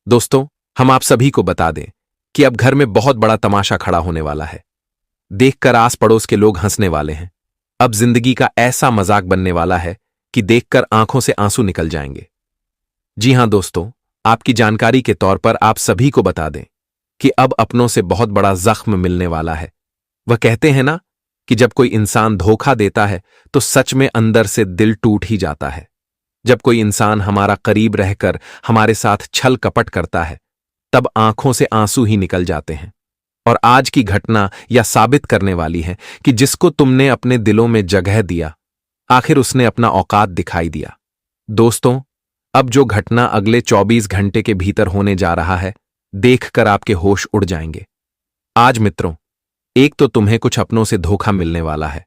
दोस्तों, हम आप सभी को बता दें कि अब घर में बहुत बड़ा तमाशा खड़ा होने वाला है। देखकर आस पड़ोस के लोग हंसने वाले हैं। अब जिंदगी का ऐसा मजाक बनने वाला है कि देखकर आंखों से आंसू निकल जाएंगे। जी हां दोस्तों, आपकी जानकारी के तौर पर आप सभी को बता दें कि अब अपनों से बहुत बड़ा जख्म मिलने वाला है। वह कहते हैं ना कि जब कोई इंसान धोखा देता है तो सच में अंदर से दिल टूट ही जाता है। जब कोई इंसान हमारा करीब रहकर हमारे साथ छल कपट करता है तब आंखों से आंसू ही निकल जाते हैं। और आज की घटना यह साबित करने वाली है कि जिसको तुमने अपने दिलों में जगह दिया, आखिर उसने अपना औकात दिखाई दिया। दोस्तों, अब जो घटना अगले 24 घंटे के भीतर होने जा रहा है, देखकर आपके होश उड़ जाएंगे। आज मित्रों, एक तो तुम्हें कुछ अपनों से धोखा मिलने वाला है।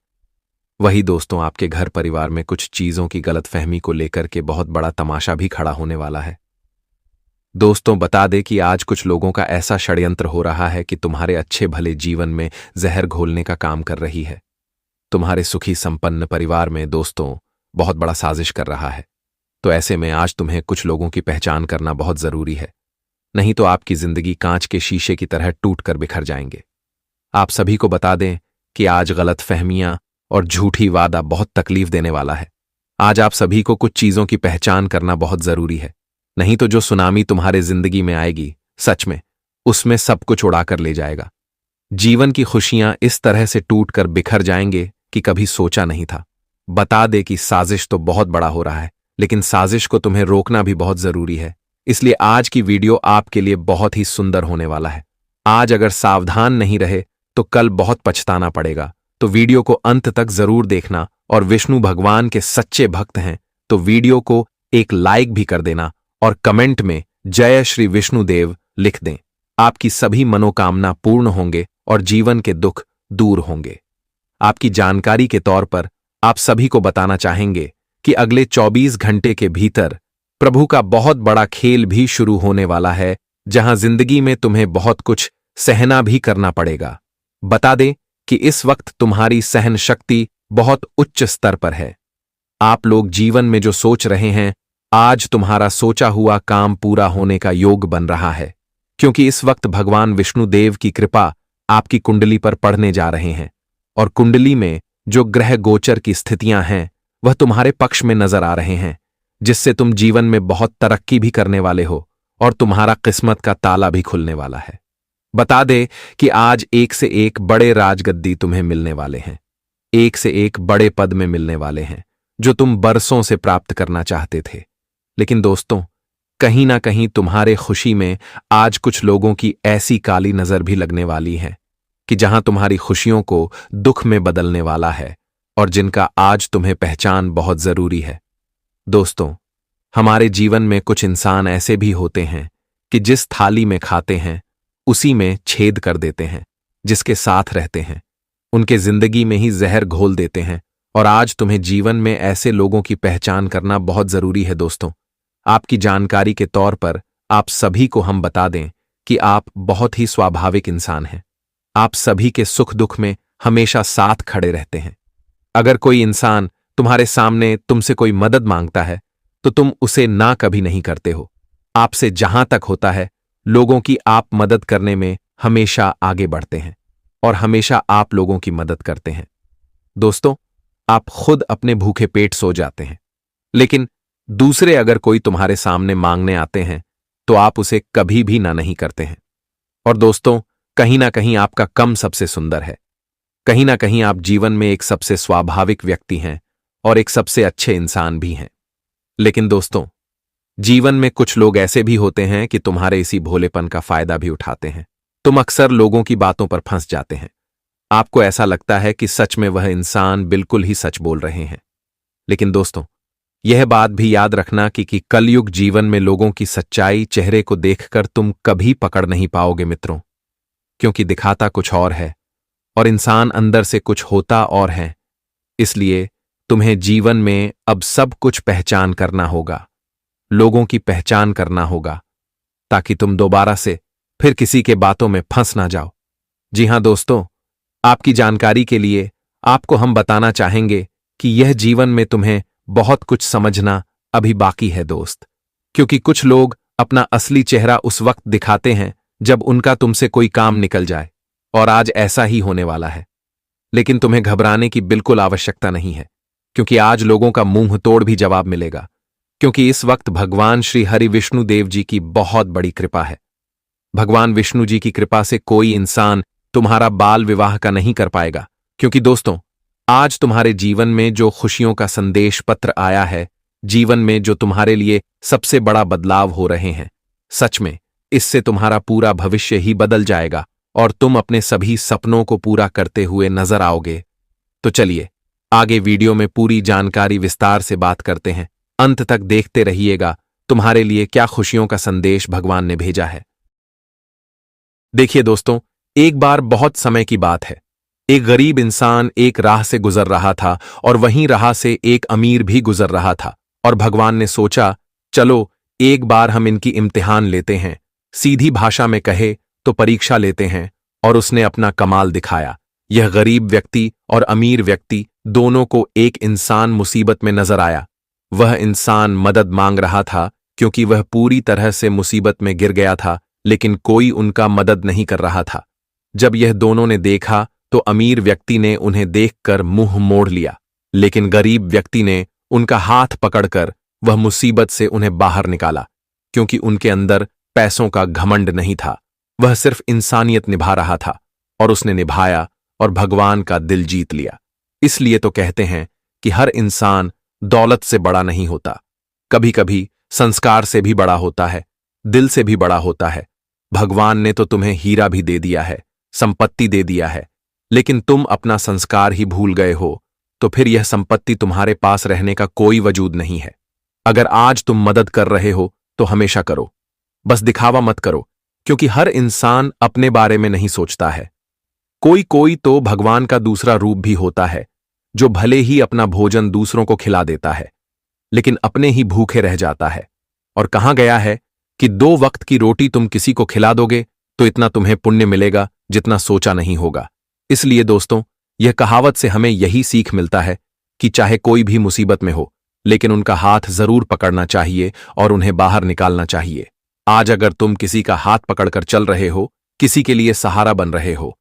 वही दोस्तों, आपके घर परिवार में कुछ चीजों की गलतफहमी को लेकर के बहुत बड़ा तमाशा भी खड़ा होने वाला है। दोस्तों, बता दें कि आज कुछ लोगों का ऐसा षड्यंत्र हो रहा है कि तुम्हारे अच्छे भले जीवन में जहर घोलने का काम कर रही है। तुम्हारे सुखी संपन्न परिवार में दोस्तों बहुत बड़ा साजिश कर रहा है। तो ऐसे में आज तुम्हें कुछ लोगों की पहचान करना बहुत जरूरी है, नहीं तो आपकी जिंदगी कांच के शीशे की तरह टूट कर बिखर जाएंगे। आप सभी को बता दें कि आज गलतफहमियां और झूठी वादा बहुत तकलीफ देने वाला है। आज आप सभी को कुछ चीजों की पहचान करना बहुत जरूरी है, नहीं तो जो सुनामी तुम्हारे जिंदगी में आएगी, सच में उसमें सब कुछ उड़ाकर ले जाएगा। जीवन की खुशियां इस तरह से टूट कर बिखर जाएंगे कि कभी सोचा नहीं था। बता दे कि साजिश तो बहुत बड़ा हो रहा है, लेकिन साजिश को तुम्हें रोकना भी बहुत जरूरी है। इसलिए आज की वीडियो आपके लिए बहुत ही सुंदर होने वाला है। आज अगर सावधान नहीं रहे तो कल बहुत पछताना पड़ेगा। तो वीडियो को अंत तक जरूर देखना, और विष्णु भगवान के सच्चे भक्त हैं तो वीडियो को एक लाइक भी कर देना और कमेंट में जय श्री विष्णुदेव लिख दें। आपकी सभी मनोकामना पूर्ण होंगे और जीवन के दुख दूर होंगे। आपकी जानकारी के तौर पर आप सभी को बताना चाहेंगे कि अगले 24 घंटे के भीतर प्रभु का बहुत बड़ा खेल भी शुरू होने वाला है, जहां जिंदगी में तुम्हें बहुत कुछ सहना भी करना पड़ेगा। बता दें कि इस वक्त तुम्हारी सहन शक्ति बहुत उच्च स्तर पर है। आप लोग जीवन में जो सोच रहे हैं, आज तुम्हारा सोचा हुआ काम पूरा होने का योग बन रहा है, क्योंकि इस वक्त भगवान विष्णुदेव की कृपा आपकी कुंडली पर पड़ने जा रहे हैं। और कुंडली में जो ग्रह गोचर की स्थितियां हैं वह तुम्हारे पक्ष में नजर आ रहे हैं, जिससे तुम जीवन में बहुत तरक्की भी करने वाले हो और तुम्हारा किस्मत का ताला भी खुलने वाला है। बता दे कि आज एक से एक बड़े राजगद्दी तुम्हें मिलने वाले हैं, एक से एक बड़े पद में मिलने वाले हैं, जो तुम बरसों से प्राप्त करना चाहते थे। लेकिन दोस्तों, कहीं ना कहीं तुम्हारे खुशी में आज कुछ लोगों की ऐसी काली नजर भी लगने वाली है कि जहां तुम्हारी खुशियों को दुख में बदलने वाला है, और जिनका आज तुम्हें पहचान बहुत जरूरी है। दोस्तों, हमारे जीवन में कुछ इंसान ऐसे भी होते हैं कि जिस थाली में खाते हैं उसी में छेद कर देते हैं। जिसके साथ रहते हैं उनके जिंदगी में ही जहर घोल देते हैं। और आज तुम्हें जीवन में ऐसे लोगों की पहचान करना बहुत जरूरी है। दोस्तों, आपकी जानकारी के तौर पर आप सभी को हम बता दें कि आप बहुत ही स्वाभाविक इंसान हैं। आप सभी के सुख दुख में हमेशा साथ खड़े रहते हैं। अगर कोई इंसान तुम्हारे सामने तुमसे कोई मदद मांगता है तो तुम उसे ना कभी नहीं करते हो। आपसे जहां तक होता है, लोगों की आप मदद करने में हमेशा आगे बढ़ते हैं और हमेशा आप लोगों की मदद करते हैं। दोस्तों, आप खुद अपने भूखे पेट सो जाते हैं, लेकिन दूसरे अगर कोई तुम्हारे सामने मांगने आते हैं तो आप उसे कभी भी ना नहीं करते हैं। और दोस्तों, कहीं ना कहीं आपका कम सबसे सुंदर है। कहीं ना कहीं आप जीवन में एक सबसे स्वाभाविक व्यक्ति हैं और एक सबसे अच्छे इंसान भी हैं। लेकिन दोस्तों, जीवन में कुछ लोग ऐसे भी होते हैं कि तुम्हारे इसी भोलेपन का फायदा भी उठाते हैं। तुम अक्सर लोगों की बातों पर फंस जाते हैं। आपको ऐसा लगता है कि सच में वह इंसान बिल्कुल ही सच बोल रहे हैं। लेकिन दोस्तों, यह बात भी याद रखना कि कलयुग जीवन में लोगों की सच्चाई चेहरे को देखकर तुम कभी पकड़ नहीं पाओगे मित्रों, क्योंकि दिखाता कुछ और है और इंसान अंदर से कुछ होता और है। इसलिए तुम्हें जीवन में अब सब कुछ पहचान करना होगा, लोगों की पहचान करना होगा, ताकि तुम दोबारा से फिर किसी के बातों में फंस ना जाओ। जी हां दोस्तों, आपकी जानकारी के लिए आपको हम बताना चाहेंगे कि यह जीवन में तुम्हें बहुत कुछ समझना अभी बाकी है दोस्त, क्योंकि कुछ लोग अपना असली चेहरा उस वक्त दिखाते हैं जब उनका तुमसे कोई काम निकल जाए, और आज ऐसा ही होने वाला है। लेकिन तुम्हें घबराने की बिल्कुल आवश्यकता नहीं है, क्योंकि आज लोगों का मुंह तोड़ भी जवाब मिलेगा, क्योंकि इस वक्त भगवान श्री हरि विष्णु देव जी की बहुत बड़ी कृपा है। भगवान विष्णु जी की कृपा से कोई इंसान तुम्हारा बाल विवाह का नहीं कर पाएगा, क्योंकि दोस्तों, आज तुम्हारे जीवन में जो खुशियों का संदेश पत्र आया है, जीवन में जो तुम्हारे लिए सबसे बड़ा बदलाव हो रहे हैं, सच में इससे तुम्हारा पूरा भविष्य ही बदल जाएगा और तुम अपने सभी सपनों को पूरा करते हुए नजर आओगे। तो चलिए आगे वीडियो में पूरी जानकारी विस्तार से बात करते हैं। अंत तक देखते रहिएगा, तुम्हारे लिए क्या खुशियों का संदेश भगवान ने भेजा है। देखिए दोस्तों, एक बार बहुत समय की बात है, एक गरीब इंसान एक राह से गुजर रहा था और वहीं राह से एक अमीर भी गुजर रहा था, और भगवान ने सोचा, चलो एक बार हम इनकी इम्तिहान लेते हैं, सीधी भाषा में कहे तो परीक्षा लेते हैं। और उसने अपना कमाल दिखाया। यह गरीब व्यक्ति और अमीर व्यक्ति दोनों को एक इंसान मुसीबत में नजर आया। वह इंसान मदद मांग रहा था क्योंकि वह पूरी तरह से मुसीबत में गिर गया था, लेकिन कोई उनका मदद नहीं कर रहा था। जब यह दोनों ने देखा तो अमीर व्यक्ति ने उन्हें देखकर मुंह मोड़ लिया, लेकिन गरीब व्यक्ति ने उनका हाथ पकड़कर वह मुसीबत से उन्हें बाहर निकाला, क्योंकि उनके अंदर पैसों का घमंड नहीं था। वह सिर्फ इंसानियत निभा रहा था, और उसने निभाया और भगवान का दिल जीत लिया। इसलिए तो कहते हैं कि हर इंसान दौलत से बड़ा नहीं होता, कभी कभी संस्कार से भी बड़ा होता है, दिल से भी बड़ा होता है। भगवान ने तो तुम्हें हीरा भी दे दिया है, संपत्ति दे दिया है, लेकिन तुम अपना संस्कार ही भूल गए हो, तो फिर यह संपत्ति तुम्हारे पास रहने का कोई वजूद नहीं है। अगर आज तुम मदद कर रहे हो तो हमेशा करो, बस दिखावा मत करो, क्योंकि हर इंसान अपने बारे में नहीं सोचता है। कोई कोई तो भगवान का दूसरा रूप भी होता है, जो भले ही अपना भोजन दूसरों को खिला देता है, लेकिन अपने ही भूखे रह जाता है। और कहाँ गया है कि 2 वक्त की रोटी तुम किसी को खिला दोगे तो इतना तुम्हें पुण्य मिलेगा जितना सोचा नहीं होगा। इसलिए दोस्तों, यह कहावत से हमें यही सीख मिलता है कि चाहे कोई भी मुसीबत में हो, लेकिन उनका हाथ जरूर पकड़ना चाहिए और उन्हें बाहर निकालना चाहिए। आज अगर तुम किसी का हाथ पकड़कर चल रहे हो, किसी के लिए सहारा बन रहे हो,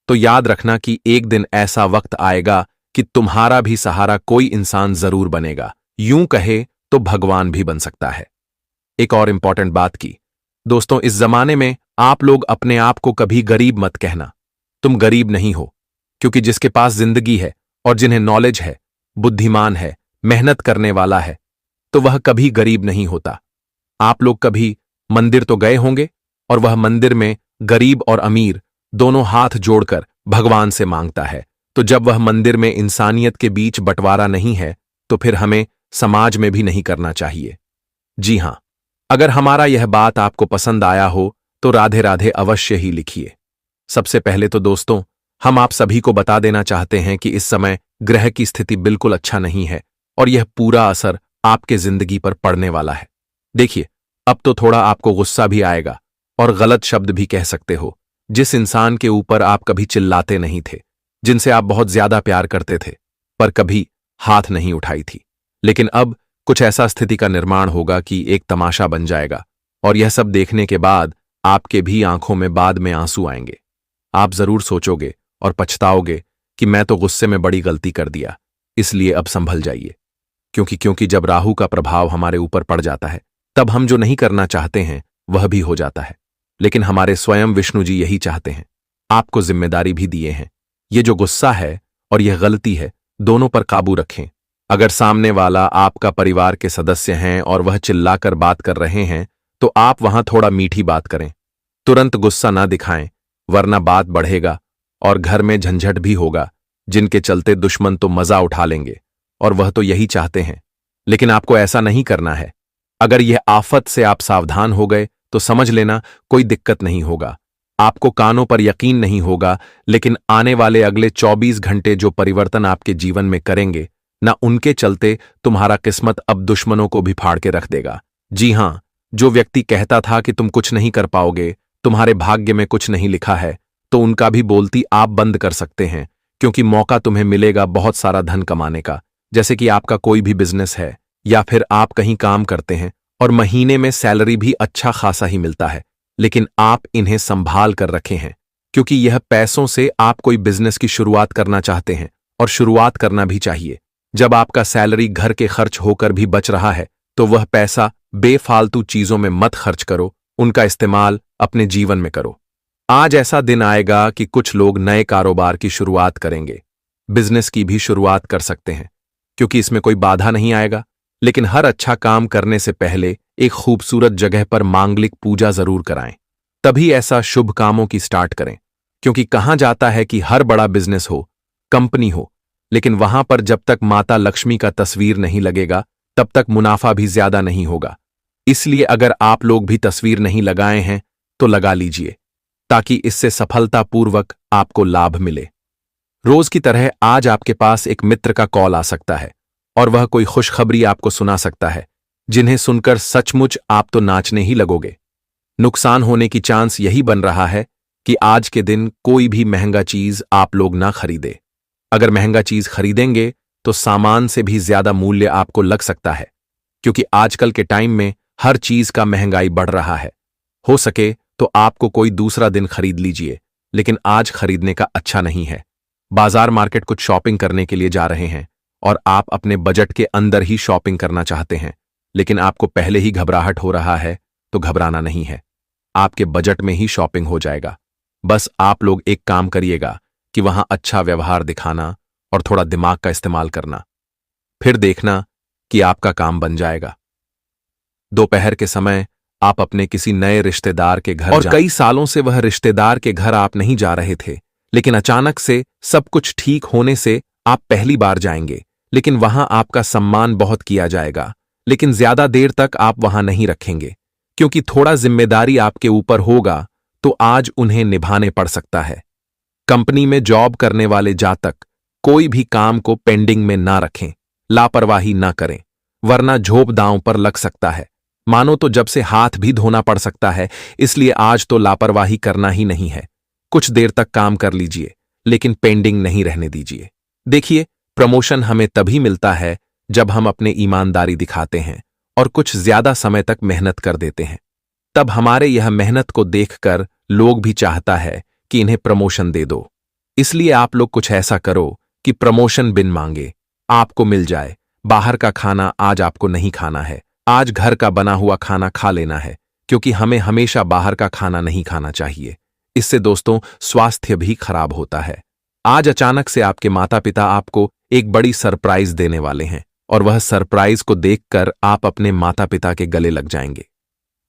तो याद रखना कि एक दिन ऐसा वक्त आएगा कि तुम्हारा भी सहारा कोई इंसान जरूर बनेगा। यूं कहे तो भगवान भी बन सकता है। एक और इंपॉर्टेंट बात की दोस्तों, इस जमाने में आप लोग अपने आप को कभी गरीब मत कहना। तुम गरीब नहीं हो, क्योंकि जिसके पास जिंदगी है और जिन्हें नॉलेज है, बुद्धिमान है, मेहनत करने वाला है, तो वह कभी गरीब नहीं होता। आप लोग कभी मंदिर तो गए होंगे, और वह मंदिर में गरीब और अमीर दोनों हाथ जोड़कर भगवान से मांगता है। तो जब वह मंदिर में इंसानियत के बीच बंटवारा नहीं है, तो फिर हमें समाज में भी नहीं करना चाहिए। जी हां, अगर हमारा यह बात आपको पसंद आया हो तो राधे राधे अवश्य ही लिखिए। सबसे पहले तो दोस्तों, हम आप सभी को बता देना चाहते हैं कि इस समय ग्रह की स्थिति बिल्कुल अच्छा नहीं है, और यह पूरा असर आपके जिंदगी पर पड़ने वाला है। देखिए, अब तो थोड़ा आपको गुस्सा भी आएगा और गलत शब्द भी कह सकते हो। जिस इंसान के ऊपर आप कभी चिल्लाते नहीं थे, जिनसे आप बहुत ज्यादा प्यार करते थे, पर कभी हाथ नहीं उठाई थी, लेकिन अब कुछ ऐसा स्थिति का निर्माण होगा कि एक तमाशा बन जाएगा, और यह सब देखने के बाद आपके भी आंखों में बाद में आंसू आएंगे। आप जरूर सोचोगे और पछताओगे कि मैं तो गुस्से में बड़ी गलती कर दिया, इसलिए अब संभल जाइए। क्योंकि जब राहु का प्रभाव हमारे ऊपर पड़ जाता है, तब हम जो नहीं करना चाहते हैं वह भी हो जाता है। लेकिन हमारे स्वयं विष्णु जी यही चाहते हैं, आपको जिम्मेदारी भी दिए हैं। ये जो गुस्सा है और यह गलती है, दोनों पर काबू रखें। अगर सामने वाला आपका परिवार के सदस्य हैं और वह चिल्लाकर बात कर रहे हैं, तो आप वहां थोड़ा मीठी बात करें। तुरंत गुस्सा ना दिखाएं, वरना बात बढ़ेगा और घर में झंझट भी होगा, जिनके चलते दुश्मन तो मजा उठा लेंगे, और वह तो यही चाहते हैं। लेकिन आपको ऐसा नहीं करना है। अगर यह आफत से आप सावधान हो गए तो समझ लेना कोई दिक्कत नहीं होगा। आपको कानों पर यकीन नहीं होगा, लेकिन आने वाले अगले 24 घंटे जो परिवर्तन आपके जीवन में करेंगे ना, उनके चलते तुम्हारा किस्मत अब दुश्मनों को भी फाड़ के रख देगा। जी हां, जो व्यक्ति कहता था कि तुम कुछ नहीं कर पाओगे, तुम्हारे भाग्य में कुछ नहीं लिखा है, तो उनका भी बोलती आप बंद कर सकते हैं, क्योंकि मौका तुम्हें मिलेगा बहुत सारा धन कमाने का। जैसे कि आपका कोई भी बिजनेस है, या फिर आप कहीं काम करते हैं और महीने में सैलरी भी अच्छा खासा ही मिलता है, लेकिन आप इन्हें संभाल कर रखे हैं क्योंकि यह पैसों से आप कोई बिजनेस की शुरुआत करना चाहते हैं और शुरुआत करना भी चाहिए। जब आपका सैलरी घर के खर्च होकर भी बच रहा है तो वह पैसा बेफालतू चीजों में मत खर्च करो, उनका इस्तेमाल अपने जीवन में करो। आज ऐसा दिन आएगा कि कुछ लोग नए कारोबार की शुरुआत करेंगे, बिजनेस की भी शुरुआत कर सकते हैं क्योंकि इसमें कोई बाधा नहीं आएगा। लेकिन हर अच्छा काम करने से पहले एक खूबसूरत जगह पर मांगलिक पूजा जरूर कराएं, तभी ऐसा शुभ कामों की स्टार्ट करें। क्योंकि कहा जाता है कि हर बड़ा बिजनेस हो, कंपनी हो, लेकिन वहां पर जब तक माता लक्ष्मी का तस्वीर नहीं लगेगा तब तक मुनाफा भी ज्यादा नहीं होगा। इसलिए अगर आप लोग भी तस्वीर नहीं लगाए हैं तो लगा लीजिए ताकि इससे सफलतापूर्वक आपको लाभ मिले। रोज की तरह आज आपके पास एक मित्र का कॉल आ सकता है और वह कोई खुशखबरी आपको सुना सकता है जिन्हें सुनकर सचमुच आप तो नाचने ही लगोगे। नुकसान होने की चांस यही बन रहा है कि आज के दिन कोई भी महंगा चीज आप लोग ना खरीदे। अगर महंगा चीज खरीदेंगे तो सामान से भी ज्यादा मूल्य आपको लग सकता है क्योंकि आजकल के टाइम में हर चीज का महंगाई बढ़ रहा है। हो सके तो आपको कोई दूसरा दिन खरीद लीजिए, लेकिन आज खरीदने का अच्छा नहीं है। बाजार मार्केट कुछ शॉपिंग करने के लिए जा रहे हैं और आप अपने बजट के अंदर ही शॉपिंग करना चाहते हैं, लेकिन आपको पहले ही घबराहट हो रहा है तो घबराना नहीं है, आपके बजट में ही शॉपिंग हो जाएगा। बस आप लोग एक काम करिएगा कि वहां अच्छा व्यवहार दिखाना और थोड़ा दिमाग का इस्तेमाल करना, फिर देखना कि आपका काम बन जाएगा। दोपहर के समय आप अपने किसी नए रिश्तेदार के घर और कई सालों से वह रिश्तेदार के घर आप नहीं जा रहे थे, लेकिन अचानक से सब कुछ ठीक होने से आप पहली बार जाएंगे। लेकिन वहां आपका सम्मान बहुत किया जाएगा, लेकिन ज्यादा देर तक आप वहां नहीं रखेंगे क्योंकि थोड़ा जिम्मेदारी आपके ऊपर होगा तो आज उन्हें निभाने पड़ सकता है। कंपनी में जॉब करने वाले जातक कोई भी काम को पेंडिंग में ना रखें, लापरवाही ना करें, वरना झोप दांव पर लग सकता है। मानो तो जब से हाथ भी धोना पड़ सकता है, इसलिए आज तो लापरवाही करना ही नहीं है। कुछ देर तक काम कर लीजिए, लेकिन पेंडिंग नहीं रहने दीजिए। देखिए, प्रमोशन हमें तभी मिलता है जब हम अपने ईमानदारी दिखाते हैं और कुछ ज्यादा समय तक मेहनत कर देते हैं। तब हमारे यह मेहनत को देखकर लोग भी चाहता है कि इन्हें प्रमोशन दे दो। इसलिए आप लोग कुछ ऐसा करो कि प्रमोशन बिन मांगे आपको मिल जाए। बाहर का खाना आज आपको नहीं खाना है, आज घर का बना हुआ खाना खा लेना है, क्योंकि हमें हमेशा बाहर का खाना नहीं खाना चाहिए। इससे दोस्तों स्वास्थ्य भी खराब होता है। आज अचानक से आपके माता पिता आपको एक बड़ी सरप्राइज देने वाले हैं और वह सरप्राइज को देखकर आप अपने माता पिता के गले लग जाएंगे,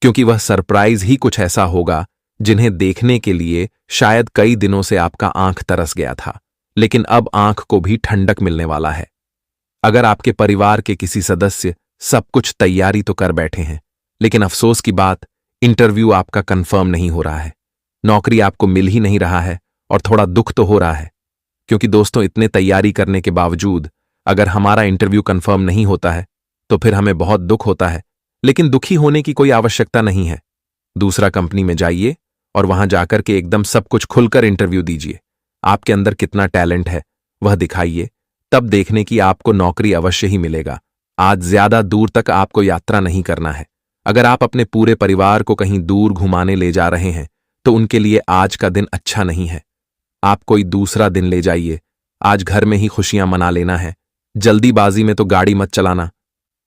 क्योंकि वह सरप्राइज ही कुछ ऐसा होगा जिन्हें देखने के लिए शायद कई दिनों से आपका आंख तरस गया था, लेकिन अब आंख को भी ठंडक मिलने वाला है। अगर आपके परिवार के किसी सदस्य सब कुछ तैयारी तो कर बैठे हैं, लेकिन अफसोस की बात, इंटरव्यू आपका कंफर्म नहीं हो रहा है, नौकरी आपको मिल ही नहीं रहा है और थोड़ा दुख तो हो रहा है, क्योंकि दोस्तों इतने तैयारी करने के बावजूद अगर हमारा इंटरव्यू कंफर्म नहीं होता है तो फिर हमें बहुत दुख होता है। लेकिन दुखी होने की कोई आवश्यकता नहीं है। दूसरा कंपनी में जाइए और वहां जाकर के एकदम सब कुछ खुलकर इंटरव्यू दीजिए। आपके अंदर कितना टैलेंट है वह दिखाइए, तब देखने की आपको नौकरी अवश्य ही मिलेगा। आज ज्यादा दूर तक आपको यात्रा नहीं करना है। अगर आप अपने पूरे परिवार को कहीं दूर घुमाने ले जा रहे हैं तो उनके लिए आज का दिन अच्छा नहीं है। आप कोई दूसरा दिन ले जाइए। आज घर में ही खुशियां मना लेना है। जल्दीबाजी में तो गाड़ी मत चलाना।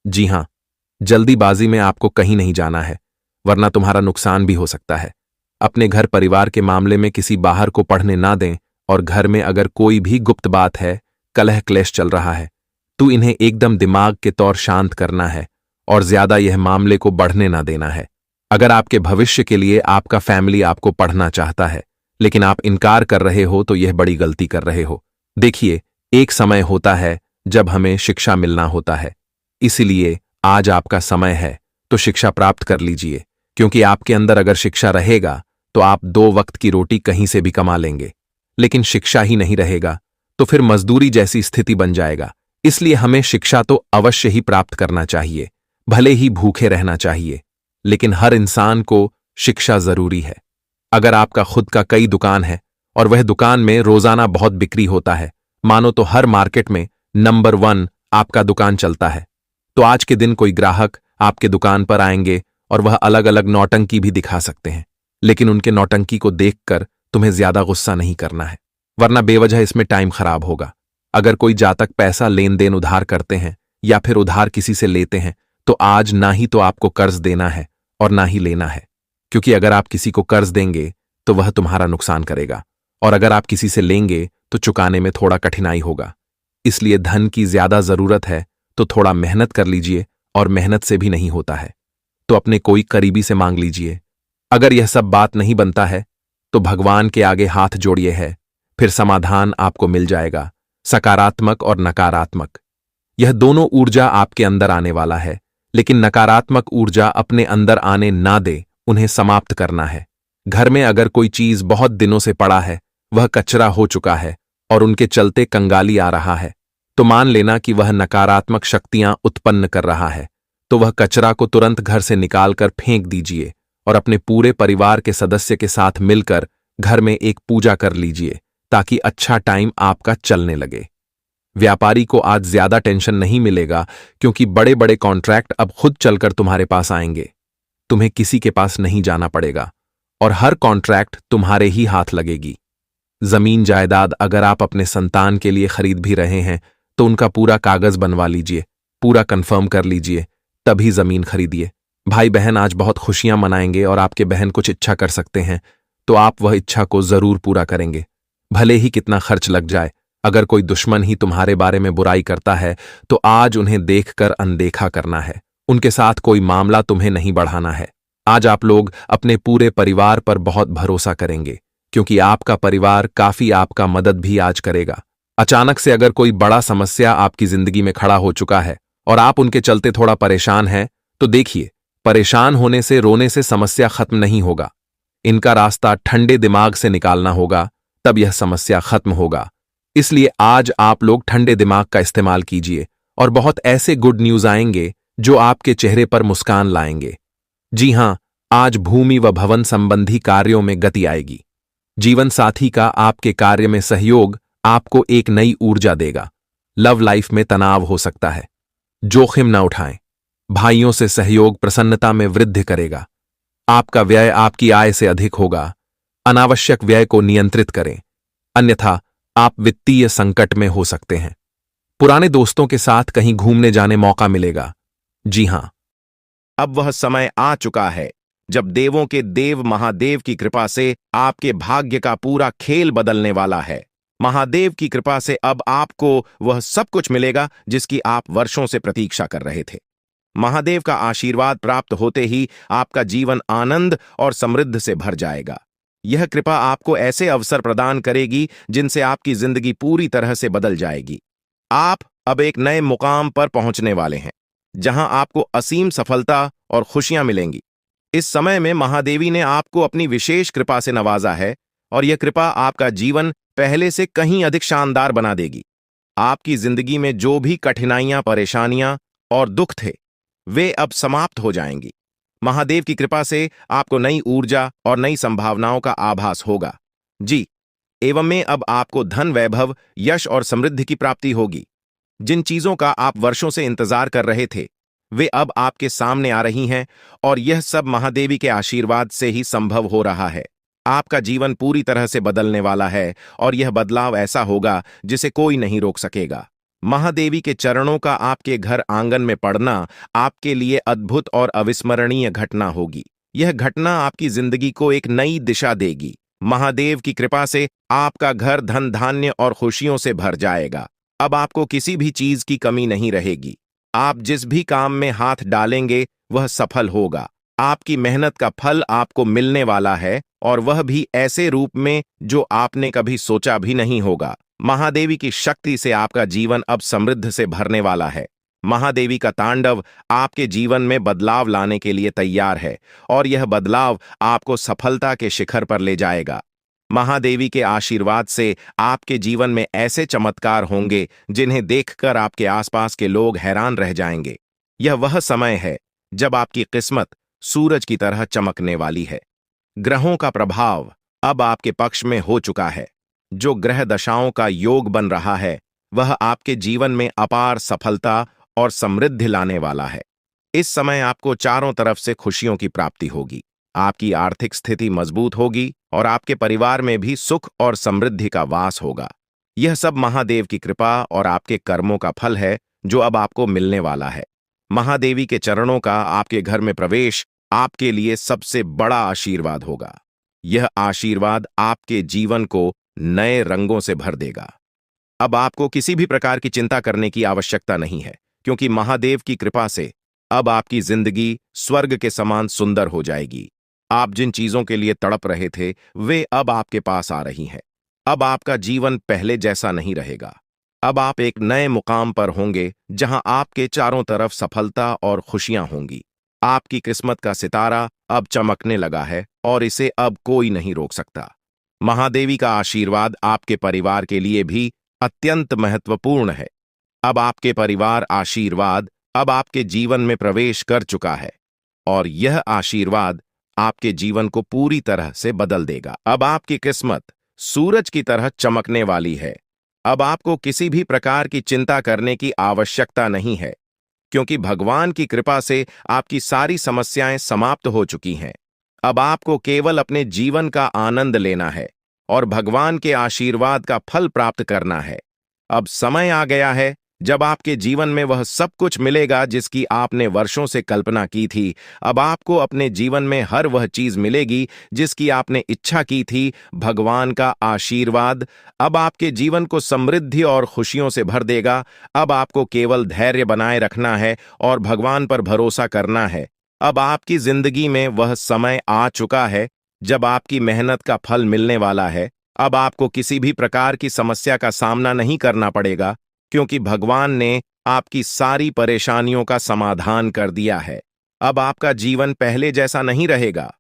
जी हां, जल्दीबाजी में आपको कहीं नहीं जाना है, वरना तुम्हारा नुकसान भी हो सकता है। अपने घर परिवार के मामले में किसी बाहर को पढ़ने ना दें और घर में अगर कोई भी गुप्त बात है, कलह क्लेश चल रहा है, तो इन्हें एकदम दिमाग के तौर शांत करना है और ज्यादा यह मामले को बढ़ने ना देना है। अगर आपके भविष्य के लिए आपका फैमिली आपको पढ़ना चाहता है लेकिन आप इनकार कर रहे हो तो यह बड़ी गलती कर रहे हो। देखिए, एक समय होता है जब हमें शिक्षा मिलना होता है, इसीलिए आज आपका समय है तो शिक्षा प्राप्त कर लीजिए, क्योंकि आपके अंदर अगर शिक्षा रहेगा तो आप 2 वक्त की रोटी कहीं से भी कमा लेंगे। लेकिन शिक्षा ही नहीं रहेगा तो फिर मजदूरी जैसी स्थिति बन जाएगा। इसलिए हमें शिक्षा तो अवश्य ही प्राप्त करना चाहिए, भले ही भूखे रहना चाहिए, लेकिन हर इंसान को शिक्षा जरूरी है। अगर आपका खुद का कई दुकान है और वह दुकान में रोजाना बहुत बिक्री होता है, मानो तो हर मार्केट में नंबर 1 आपका दुकान चलता है, तो आज के दिन कोई ग्राहक आपके दुकान पर आएंगे और वह अलग अलग नौटंकी भी दिखा सकते हैं, लेकिन उनके नौटंकी को देखकर तुम्हें ज्यादा गुस्सा नहीं करना है, वरना बेवजह इसमें टाइम खराब होगा। अगर कोई जातक पैसा लेन देन उधार करते हैं या फिर उधार किसी से लेते हैं, तो आज ना ही तो आपको कर्ज देना है और ना ही लेना है, क्योंकि अगर आप किसी को कर्ज देंगे तो वह तुम्हारा नुकसान करेगा, और अगर आप किसी से लेंगे तो चुकाने में थोड़ा कठिनाई होगा। इसलिए धन की ज्यादा जरूरत है तो थोड़ा मेहनत कर लीजिए, और मेहनत से भी नहीं होता है तो अपने कोई करीबी से मांग लीजिए। अगर यह सब बात नहीं बनता है तो भगवान के आगे हाथ जोड़िए है, फिर समाधान आपको मिल जाएगा। सकारात्मक और नकारात्मक, यह दोनों ऊर्जा आपके अंदर आने वाला है, लेकिन नकारात्मक ऊर्जा अपने अंदर आने ना दे, उन्हें समाप्त करना है। घर में अगर कोई चीज बहुत दिनों से पड़ा है, वह कचरा हो चुका है और उनके चलते कंगाली आ रहा है, तो मान लेना कि वह नकारात्मक शक्तियां उत्पन्न कर रहा है। तो वह कचरा को तुरंत घर से निकालकर फेंक दीजिए और अपने पूरे परिवार के सदस्य के साथ मिलकर घर में एक पूजा कर लीजिए, ताकि अच्छा टाइम आपका चलने लगे। व्यापारी को आज ज्यादा टेंशन नहीं मिलेगा, क्योंकि बड़े बड़े कॉन्ट्रैक्ट अब खुद चलकर तुम्हारे पास आएंगे। तुम्हें किसी के पास नहीं जाना पड़ेगा और हर कॉन्ट्रैक्ट तुम्हारे ही हाथ लगेगी। जमीन जायदाद अगर आप अपने संतान के लिए खरीद भी रहे हैं तो उनका पूरा कागज बनवा लीजिए, पूरा कंफर्म कर लीजिए, तभी जमीन खरीदिए। भाई बहन आज बहुत खुशियां मनाएंगे और आपके बहन कुछ इच्छा कर सकते हैं, तो आप वह इच्छा को जरूर पूरा करेंगे, भले ही कितना खर्च लग जाए। अगर कोई दुश्मन ही तुम्हारे बारे में बुराई करता है तो आज उन्हें देखकर अनदेखा करना है, उनके साथ कोई मामला तुम्हें नहीं बढ़ाना है। आज आप लोग अपने पूरे परिवार पर बहुत भरोसा करेंगे, क्योंकि आपका परिवार काफी आपका मदद भी आज करेगा। अचानक से अगर कोई बड़ा समस्या आपकी जिंदगी में खड़ा हो चुका है और आप उनके चलते थोड़ा परेशान हैं, तो देखिए, परेशान होने से रोने से समस्या खत्म नहीं होगा। इनका रास्ता ठंडे दिमाग से निकालना होगा, तब यह समस्या खत्म होगा। इसलिए आज आप लोग ठंडे दिमाग का इस्तेमाल कीजिए और बहुत ऐसे गुड न्यूज आएंगे जो आपके चेहरे पर मुस्कान लाएंगे। जी हां, आज भूमि व भवन संबंधी कार्यों में गति आएगी। जीवन साथी का आपके कार्य में सहयोग आपको एक नई ऊर्जा देगा। लव लाइफ में तनाव हो सकता है, जोखिम न उठाएं। भाइयों से सहयोग प्रसन्नता में वृद्धि करेगा। आपका व्यय आपकी आय से अधिक होगा। अनावश्यक व्यय को नियंत्रित करें, अन्यथा आप वित्तीय संकट में हो सकते हैं। पुराने दोस्तों के साथ कहीं घूमने जाने मौका मिलेगा। जी हां, अब वह समय आ चुका है जब देवों के देव महादेव की कृपा से आपके भाग्य का पूरा खेल बदलने वाला है। महादेव की कृपा से अब आपको वह सब कुछ मिलेगा जिसकी आप वर्षों से प्रतीक्षा कर रहे थे। महादेव का आशीर्वाद प्राप्त होते ही आपका जीवन आनंद और समृद्ध से भर जाएगा। यह कृपा आपको ऐसे अवसर प्रदान करेगी जिनसे आपकी जिंदगी पूरी तरह से बदल जाएगी। आप अब एक नए मुकाम पर पहुंचने वाले हैं, जहां आपको असीम सफलता और खुशियां मिलेंगी। इस समय में महादेवी ने आपको अपनी विशेष कृपा से नवाजा है और यह कृपा आपका जीवन पहले से कहीं अधिक शानदार बना देगी। आपकी जिंदगी में जो भी कठिनाइयां, परेशानियां और दुख थे, वे अब समाप्त हो जाएंगी। महादेव की कृपा से आपको नई ऊर्जा और नई संभावनाओं का आभास होगा। जी, एवं में अब आपको धन, वैभव, यश और समृद्धि की प्राप्ति होगी। जिन चीजों का आप वर्षों से इंतजार कर रहे थे, वे अब आपके सामने आ रही हैं और यह सब महादेवी के आशीर्वाद से ही संभव हो रहा है। आपका जीवन पूरी तरह से बदलने वाला है और यह बदलाव ऐसा होगा जिसे कोई नहीं रोक सकेगा। महादेवी के चरणों का आपके घर आंगन में पड़ना आपके लिए अद्भुत और अविस्मरणीय घटना होगी। यह घटना आपकी जिंदगी को एक नई दिशा देगी। महादेव की कृपा से आपका घर धन, धान्य और खुशियों से भर जाएगा। अब आपको किसी भी चीज की कमी नहीं रहेगी। आप जिस भी काम में हाथ डालेंगे वह सफल होगा। आपकी मेहनत का फल आपको मिलने वाला है, और वह भी ऐसे रूप में जो आपने कभी सोचा भी नहीं होगा। महादेवी की शक्ति से आपका जीवन अब समृद्ध से भरने वाला है। महादेवी का तांडव आपके जीवन में बदलाव लाने के लिए तैयार है और यह बदलाव आपको सफलता के शिखर पर ले जाएगा। महादेवी के आशीर्वाद से आपके जीवन में ऐसे चमत्कार होंगे जिन्हें देखकर आपके आसपास के लोग हैरान रह जाएंगे। यह वह समय है जब आपकी किस्मत सूरज की तरह चमकने वाली है। ग्रहों का प्रभाव अब आपके पक्ष में हो चुका है। जो ग्रह दशाओं का योग बन रहा है, वह आपके जीवन में अपार सफलता और समृद्धि लाने वाला है। इस समय आपको चारों तरफ से खुशियों की प्राप्ति होगी। आपकी आर्थिक स्थिति मजबूत होगी और आपके परिवार में भी सुख और समृद्धि का वास होगा। यह सब महादेव की कृपा और आपके कर्मों का फल है जो अब आपको मिलने वाला है। महादेवी के चरणों का आपके घर में प्रवेश आपके लिए सबसे बड़ा आशीर्वाद होगा। यह आशीर्वाद आपके जीवन को नए रंगों से भर देगा। अब आपको किसी भी प्रकार की चिंता करने की आवश्यकता नहीं है, क्योंकि महादेव की कृपा से अब आपकी जिंदगी स्वर्ग के समान सुंदर हो जाएगी। आप जिन चीजों के लिए तड़प रहे थे वे अब आपके पास आ रही हैं। अब आपका जीवन पहले जैसा नहीं रहेगा। अब आप एक नए मुकाम पर होंगे जहां आपके चारों तरफ सफलता और खुशियां होंगी। आपकी किस्मत का सितारा अब चमकने लगा है और इसे अब कोई नहीं रोक सकता। महादेवी का आशीर्वाद आपके परिवार के लिए भी अत्यंत महत्वपूर्ण है। अब आपके परिवार आशीर्वाद अब आपके जीवन में प्रवेश कर चुका है और यह आशीर्वाद आपके जीवन को पूरी तरह से बदल देगा। अब आपकी किस्मत सूरज की तरह चमकने वाली है। अब आपको किसी भी प्रकार की चिंता करने की आवश्यकता नहीं है, क्योंकि भगवान की कृपा से आपकी सारी समस्याएं समाप्त हो चुकी हैं। अब आपको केवल अपने जीवन का आनंद लेना है और भगवान के आशीर्वाद का फल प्राप्त करना है। अब समय आ गया है जब आपके जीवन में वह सब कुछ मिलेगा जिसकी आपने वर्षों से कल्पना की थी। अब आपको अपने जीवन में हर वह चीज मिलेगी जिसकी आपने इच्छा की थी। भगवान का आशीर्वाद अब आपके जीवन को समृद्धि और खुशियों से भर देगा। अब आपको केवल धैर्य बनाए रखना है और भगवान पर भरोसा करना है। अब आपकी जिंदगी में वह समय आ चुका है जब आपकी मेहनत का फल मिलने वाला है। अब आपको किसी भी प्रकार की समस्या का सामना नहीं करना पड़ेगा, क्योंकि भगवान ने आपकी सारी परेशानियों का समाधान कर दिया है। अब आपका जीवन पहले जैसा नहीं रहेगा।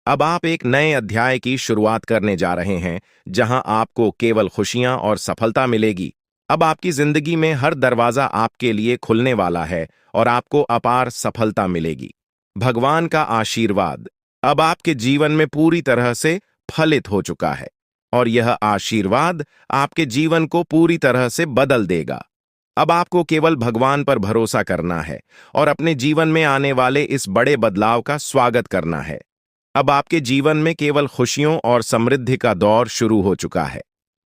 अब आप एक नए अध्याय की शुरुआत करने जा रहे हैं, जहां आपको केवल खुशियां और सफलता मिलेगी। अब आपकी जिंदगी में हर दरवाजा आपके लिए खुलने वाला है और आपको अपार सफलता मिलेगी। भगवान का आशीर्वाद अब आपके जीवन में पूरी तरह से फलित हो चुका है और यह आशीर्वाद आपके जीवन को पूरी तरह से बदल देगा। अब आपको केवल भगवान पर भरोसा करना है और अपने जीवन में आने वाले इस बड़े बदलाव का स्वागत करना है। अब आपके जीवन में केवल खुशियों और समृद्धि का दौर शुरू हो चुका है।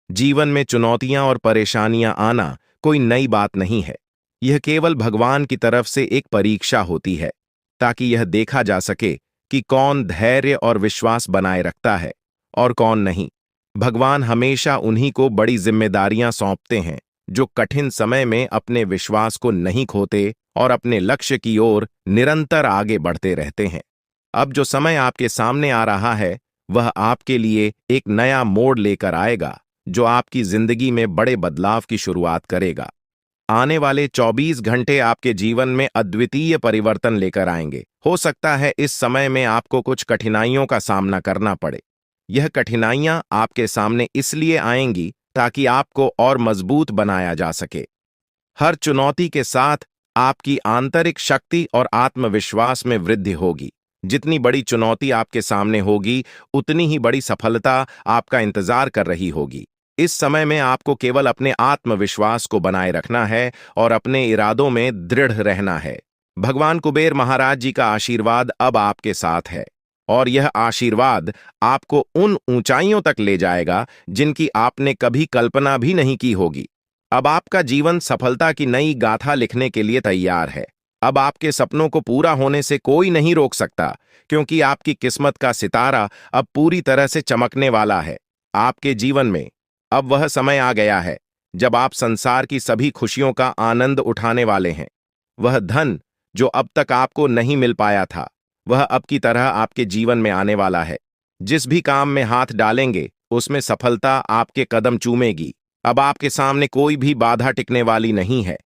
जीवन में चुनौतियां और परेशानियां आना कोई नई बात नहीं है। यह केवल भगवान की तरफ से एक परीक्षा होती है, ताकि यह देखा जा सके कि कौन धैर्य और विश्वास बनाए रखता है और कौन नहीं। भगवान हमेशा उन्हीं को बड़ी जिम्मेदारियां सौंपते हैं जो कठिन समय में अपने विश्वास को नहीं खोते और अपने लक्ष्य की ओर निरंतर आगे बढ़ते रहते हैं। अब जो समय आपके सामने आ रहा है वह आपके लिए एक नया मोड़ लेकर आएगा, जो आपकी जिंदगी में बड़े बदलाव की शुरुआत करेगा। आने वाले 24 घंटे आपके जीवन में अद्वितीय परिवर्तन लेकर आएंगे। हो सकता है इस समय में आपको कुछ कठिनाइयों का सामना करना पड़े। यह कठिनाइयां आपके सामने इसलिए आएंगी ताकि आपको और मजबूत बनाया जा सके। हर चुनौती के साथ आपकी आंतरिक शक्ति और आत्मविश्वास में वृद्धि होगी। जितनी बड़ी चुनौती आपके सामने होगी, उतनी ही बड़ी सफलता आपका इंतजार कर रही होगी। इस समय में आपको केवल अपने आत्मविश्वास को बनाए रखना है और अपने इरादों में दृढ़ रहना है। भगवान कुबेर महाराज जी का आशीर्वाद अब आपके साथ है और यह आशीर्वाद आपको उन ऊंचाइयों तक ले जाएगा जिनकी आपने कभी कल्पना भी नहीं की होगी। अब आपका जीवन सफलता की नई गाथा लिखने के लिए तैयार है। अब आपके सपनों को पूरा होने से कोई नहीं रोक सकता, क्योंकि आपकी किस्मत का सितारा अब पूरी तरह से चमकने वाला है। आपके जीवन में अब वह समय आ गया है जब आप संसार की सभी खुशियों का आनंद उठाने वाले हैं। वह धन जो अब तक आपको नहीं मिल पाया था, वह अब की तरह आपके जीवन में आने वाला है। जिस भी काम में हाथ डालेंगे उसमें सफलता आपके कदम चूमेगी। अब आपके सामने कोई भी बाधा टिकने वाली नहीं है।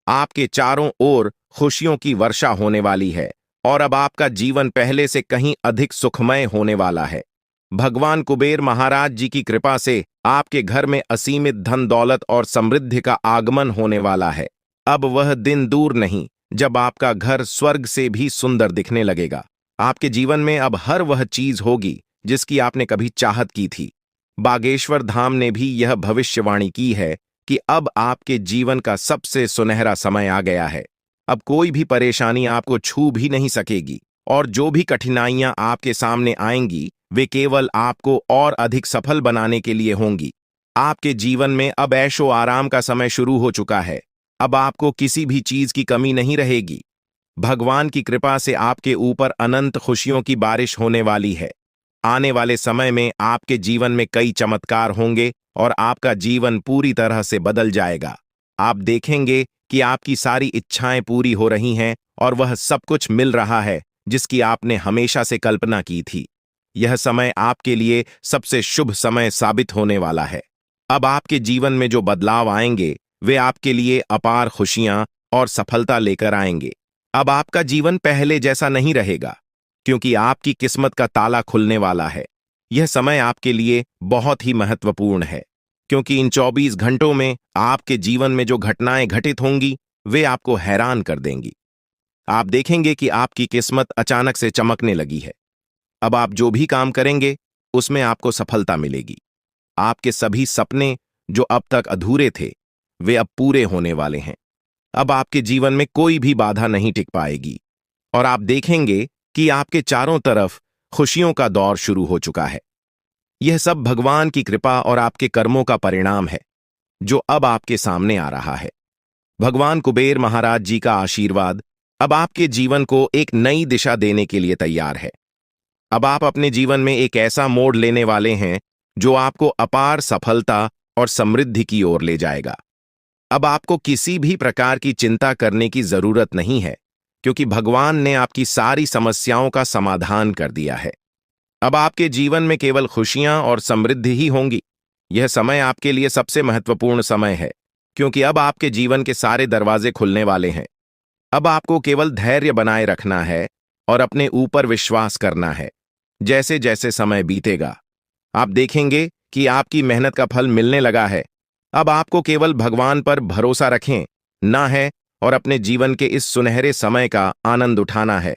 आपके चारों ओर खुशियों की वर्षा होने वाली है और अब आपका जीवन पहले से कहीं अधिक सुखमय होने वाला है। भगवान कुबेर महाराज जी की कृपा से आपके घर में असीमित धन दौलत और समृद्धि का आगमन होने वाला है। अब वह दिन दूर नहीं जब आपका घर स्वर्ग से भी सुंदर दिखने लगेगा। आपके जीवन में अब हर वह चीज होगी जिसकी आपने कभी चाहत की थी। बागेश्वर धाम ने भी यह भविष्यवाणी की है कि अब आपके जीवन का सबसे सुनहरा समय आ गया है। अब कोई भी परेशानी आपको छू भी नहीं सकेगी, और जो भी कठिनाइयां आपके सामने आएंगी वे केवल आपको और अधिक सफल बनाने के लिए होंगी। आपके जीवन में अब ऐशो आराम का समय शुरू हो चुका है। अब आपको किसी भी चीज की कमी नहीं रहेगी। भगवान की कृपा से आपके ऊपर अनंत खुशियों की बारिश होने वाली है। आने वाले समय में आपके जीवन में कई चमत्कार होंगे और आपका जीवन पूरी तरह से बदल जाएगा। आप देखेंगे कि आपकी सारी इच्छाएं पूरी हो रही हैं और वह सब कुछ मिल रहा है जिसकी आपने हमेशा से कल्पना की थी। यह समय आपके लिए सबसे शुभ समय साबित होने वाला है। अब आपके जीवन में जो बदलाव आएंगे वे आपके लिए अपार खुशियां और सफलता लेकर आएंगे। अब आपका जीवन पहले जैसा नहीं रहेगा, क्योंकि आपकी किस्मत का ताला खुलने वाला है। यह समय आपके लिए बहुत ही महत्वपूर्ण है, क्योंकि इन 24 घंटों में आपके जीवन में जो घटनाएं घटित होंगी वे आपको हैरान कर देंगी। आप देखेंगे कि आपकी किस्मत अचानक से चमकने लगी है। अब आप जो भी काम करेंगे उसमें आपको सफलता मिलेगी। आपके सभी सपने जो अब तक अधूरे थे वे अब पूरे होने वाले हैं। अब आपके जीवन में कोई भी बाधा नहीं टिक पाएगी और आप देखेंगे कि आपके चारों तरफ खुशियों का दौर शुरू हो चुका है। यह सब भगवान की कृपा और आपके कर्मों का परिणाम है जो अब आपके सामने आ रहा है। भगवान कुबेर महाराज जी का आशीर्वाद अब आपके जीवन को एक नई दिशा देने के लिए तैयार है। अब आप अपने जीवन में एक ऐसा मोड़ लेने वाले हैं जो आपको अपार सफलता और समृद्धि की ओर ले जाएगा। अब आपको किसी भी प्रकार की चिंता करने की जरूरत नहीं है, क्योंकि भगवान ने आपकी सारी समस्याओं का समाधान कर दिया है। अब आपके जीवन में केवल खुशियां और समृद्धि ही होंगी। यह समय आपके लिए सबसे महत्वपूर्ण समय है, क्योंकि अब आपके जीवन के सारे दरवाजे खुलने वाले हैं। अब आपको केवल धैर्य बनाए रखना है और अपने ऊपर विश्वास करना है। जैसे जैसे समय बीतेगा आप देखेंगे कि आपकी मेहनत का फल मिलने लगा है। अब आपको केवल भगवान पर भरोसा रखें ना है और अपने जीवन के इस सुनहरे समय का आनंद उठाना है।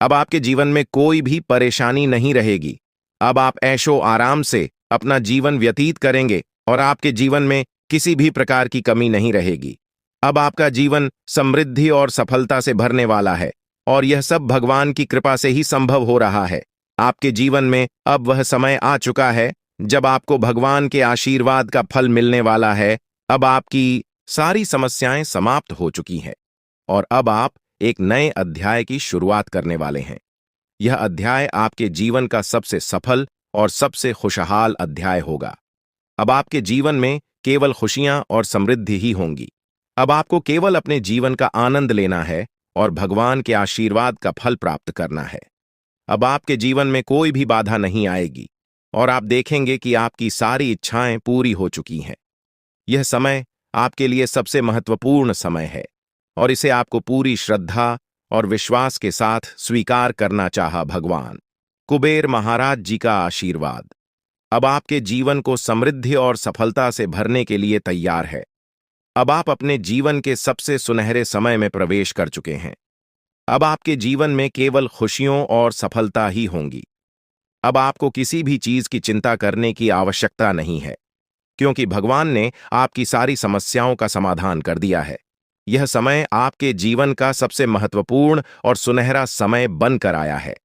अब आपके जीवन में कोई भी परेशानी नहीं रहेगी। अब आप ऐशो आराम से अपना जीवन व्यतीत करेंगे और आपके जीवन में किसी भी प्रकार की कमी नहीं रहेगी। अब आपका जीवन समृद्धि और सफलता से भरने वाला है और यह सब भगवान की कृपा से ही संभव हो रहा है। आपके जीवन में अब वह समय आ चुका है जब आपको भगवान के आशीर्वाद का फल मिलने वाला है। अब आपकी सारी समस्याएं समाप्त हो चुकी हैं और अब आप एक नए अध्याय की शुरुआत करने वाले हैं। यह अध्याय आपके जीवन का सबसे सफल और सबसे खुशहाल अध्याय होगा। अब आपके जीवन में केवल खुशियां और समृद्धि ही होंगी। अब आपको केवल अपने जीवन का आनंद लेना है और भगवान के आशीर्वाद का फल प्राप्त करना है। अब आपके जीवन में कोई भी बाधा नहीं आएगी और आप देखेंगे कि आपकी सारी इच्छाएं पूरी हो चुकी हैं। यह समय आपके लिए सबसे महत्वपूर्ण समय है और इसे आपको पूरी श्रद्धा और विश्वास के साथ स्वीकार करना चाहा। भगवान कुबेर महाराज जी का आशीर्वाद अब आपके जीवन को समृद्धि और सफलता से भरने के लिए तैयार है। अब आप अपने जीवन के सबसे सुनहरे समय में प्रवेश कर चुके हैं। अब आपके जीवन में केवल खुशियों और सफलता ही होंगी। अब आपको किसी भी चीज की चिंता करने की आवश्यकता नहीं है, क्योंकि भगवान ने आपकी सारी समस्याओं का समाधान कर दिया है। यह समय आपके जीवन का सबसे महत्वपूर्ण और सुनहरा समय बनकर आया है।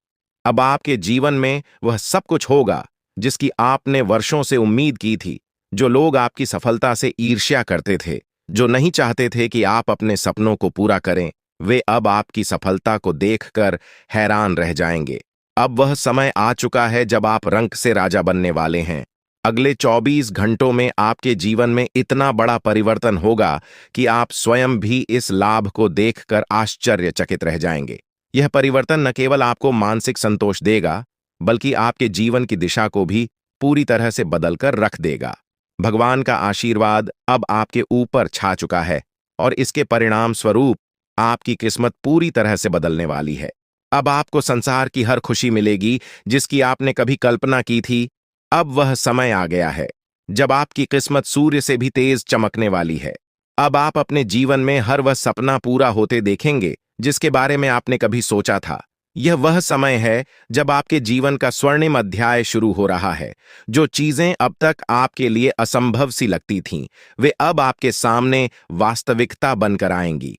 अब आपके जीवन में वह सब कुछ होगा जिसकी आपने वर्षों से उम्मीद की थी। जो लोग आपकी सफलता से ईर्ष्या करते थे, जो नहीं चाहते थे कि आप अपने सपनों को पूरा करें, वे अब आपकी सफलता को देखकर हैरान रह जाएंगे। अब वह समय आ चुका है जब आप रंक से राजा बनने वाले हैं। अगले 24 घंटों में आपके जीवन में इतना बड़ा परिवर्तन होगा कि आप स्वयं भी इस लाभ को देखकर आश्चर्यचकित रह जाएंगे। यह परिवर्तन न केवल आपको मानसिक संतोष देगा, बल्कि आपके जीवन की दिशा को भी पूरी तरह से बदलकर रख देगा। भगवान का आशीर्वाद अब आपके ऊपर छा चुका है और इसके परिणाम स्वरूप आपकी किस्मत पूरी तरह से बदलने वाली है। अब आपको संसार की हर खुशी मिलेगी जिसकी आपने कभी कल्पना की थी। अब वह समय आ गया है जब आपकी किस्मत सूर्य से भी तेज चमकने वाली है। अब आप अपने जीवन में हर वह सपना पूरा होते देखेंगे जिसके बारे में आपने कभी सोचा था। यह वह समय है जब आपके जीवन का स्वर्णिम अध्याय शुरू हो रहा है। जो चीजें अब तक आपके लिए असंभव सी लगती थीं, वे अब आपके सामने वास्तविकता बनकर आएंगी।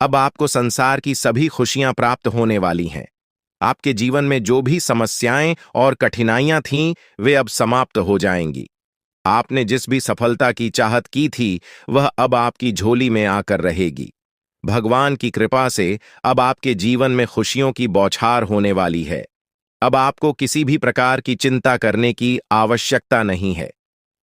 अब आपको संसार की सभी खुशियां प्राप्त होने वाली हैं। आपके जीवन में जो भी समस्याएं और कठिनाइयां थीं, वे अब समाप्त हो जाएंगी। आपने जिस भी सफलता की चाहत की थी, वह अब आपकी झोली में आकर रहेगी। भगवान की कृपा से अब आपके जीवन में खुशियों की बौछार होने वाली है। अब आपको किसी भी प्रकार की चिंता करने की आवश्यकता नहीं है,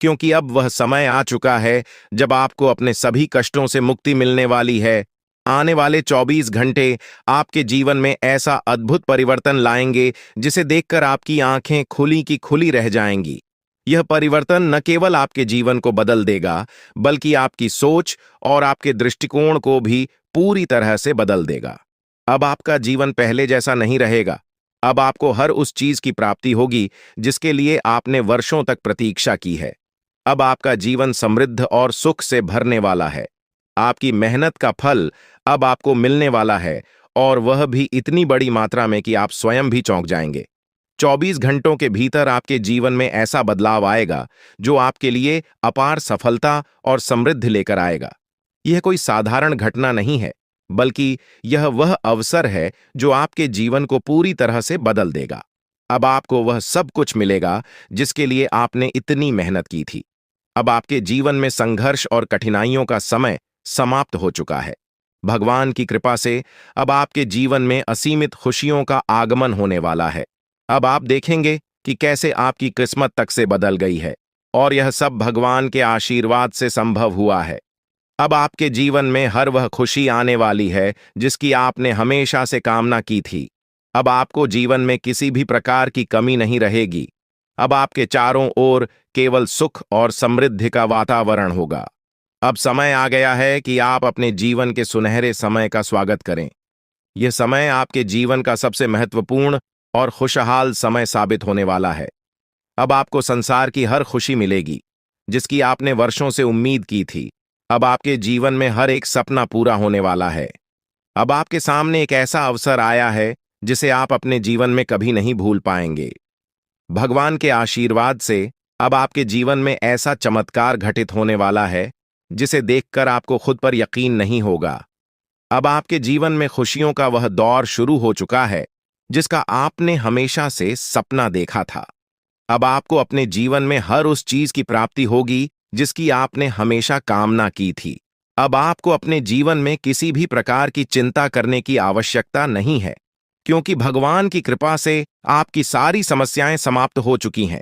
क्योंकि अब वह समय आ चुका है जब आपको अपने सभी कष्टों से मुक्ति मिलने वाली है। आने वाले 24 घंटे आपके जीवन में ऐसा अद्भुत परिवर्तन लाएंगे जिसे देखकर आपकी आंखें खुली की खुली रह जाएंगी। यह परिवर्तन न केवल आपके जीवन को बदल देगा, बल्कि आपकी सोच और आपके दृष्टिकोण को भी पूरी तरह से बदल देगा। अब आपका जीवन पहले जैसा नहीं रहेगा। अब आपको हर उस चीज की प्राप्ति होगी जिसके लिए आपने वर्षों तक प्रतीक्षा की है। अब आपका जीवन समृद्ध और सुख से भरने वाला है। आपकी मेहनत का फल अब आपको मिलने वाला है, और वह भी इतनी बड़ी मात्रा में कि आप स्वयं भी चौंक जाएंगे। 24 घंटों के भीतर आपके जीवन में ऐसा बदलाव आएगा जो आपके लिए अपार सफलता और समृद्धि लेकर आएगा। यह कोई साधारण घटना नहीं है, बल्कि यह वह अवसर है जो आपके जीवन को पूरी तरह से बदल देगा। अब आपको वह सब कुछ मिलेगा जिसके लिए आपने इतनी मेहनत की थी। अब आपके जीवन में संघर्ष और कठिनाइयों का समय समाप्त हो चुका है। भगवान की कृपा से अब आपके जीवन में असीमित खुशियों का आगमन होने वाला है। अब आप देखेंगे कि कैसे आपकी किस्मत तक से बदल गई है, और यह सब भगवान के आशीर्वाद से संभव हुआ है। अब आपके जीवन में हर वह खुशी आने वाली है जिसकी आपने हमेशा से कामना की थी। अब आपको जीवन में किसी भी प्रकार की कमी नहीं रहेगी। अब आपके चारों ओर केवल सुख और समृद्धि का वातावरण होगा। अब समय आ गया है कि आप अपने जीवन के सुनहरे समय का स्वागत करें। यह समय आपके जीवन का सबसे महत्वपूर्ण और खुशहाल समय साबित होने वाला है। अब आपको संसार की हर खुशी मिलेगी जिसकी आपने वर्षों से उम्मीद की थी। अब आपके जीवन में हर एक सपना पूरा होने वाला है। अब आपके सामने एक ऐसा अवसर आया है जिसे आप अपने जीवन में कभी नहीं भूल पाएंगे। भगवान के आशीर्वाद से अब आपके जीवन में ऐसा चमत्कार घटित होने वाला है जिसे देखकर आपको खुद पर यकीन नहीं होगा। अब आपके जीवन में खुशियों का वह दौर शुरू हो चुका है जिसका आपने हमेशा से सपना देखा था। अब आपको अपने जीवन में हर उस चीज की प्राप्ति होगी जिसकी आपने हमेशा कामना की थी। अब आपको अपने जीवन में किसी भी प्रकार की चिंता करने की आवश्यकता नहीं है, क्योंकि भगवान की कृपा से आपकी सारी समस्याएं समाप्त हो चुकी हैं।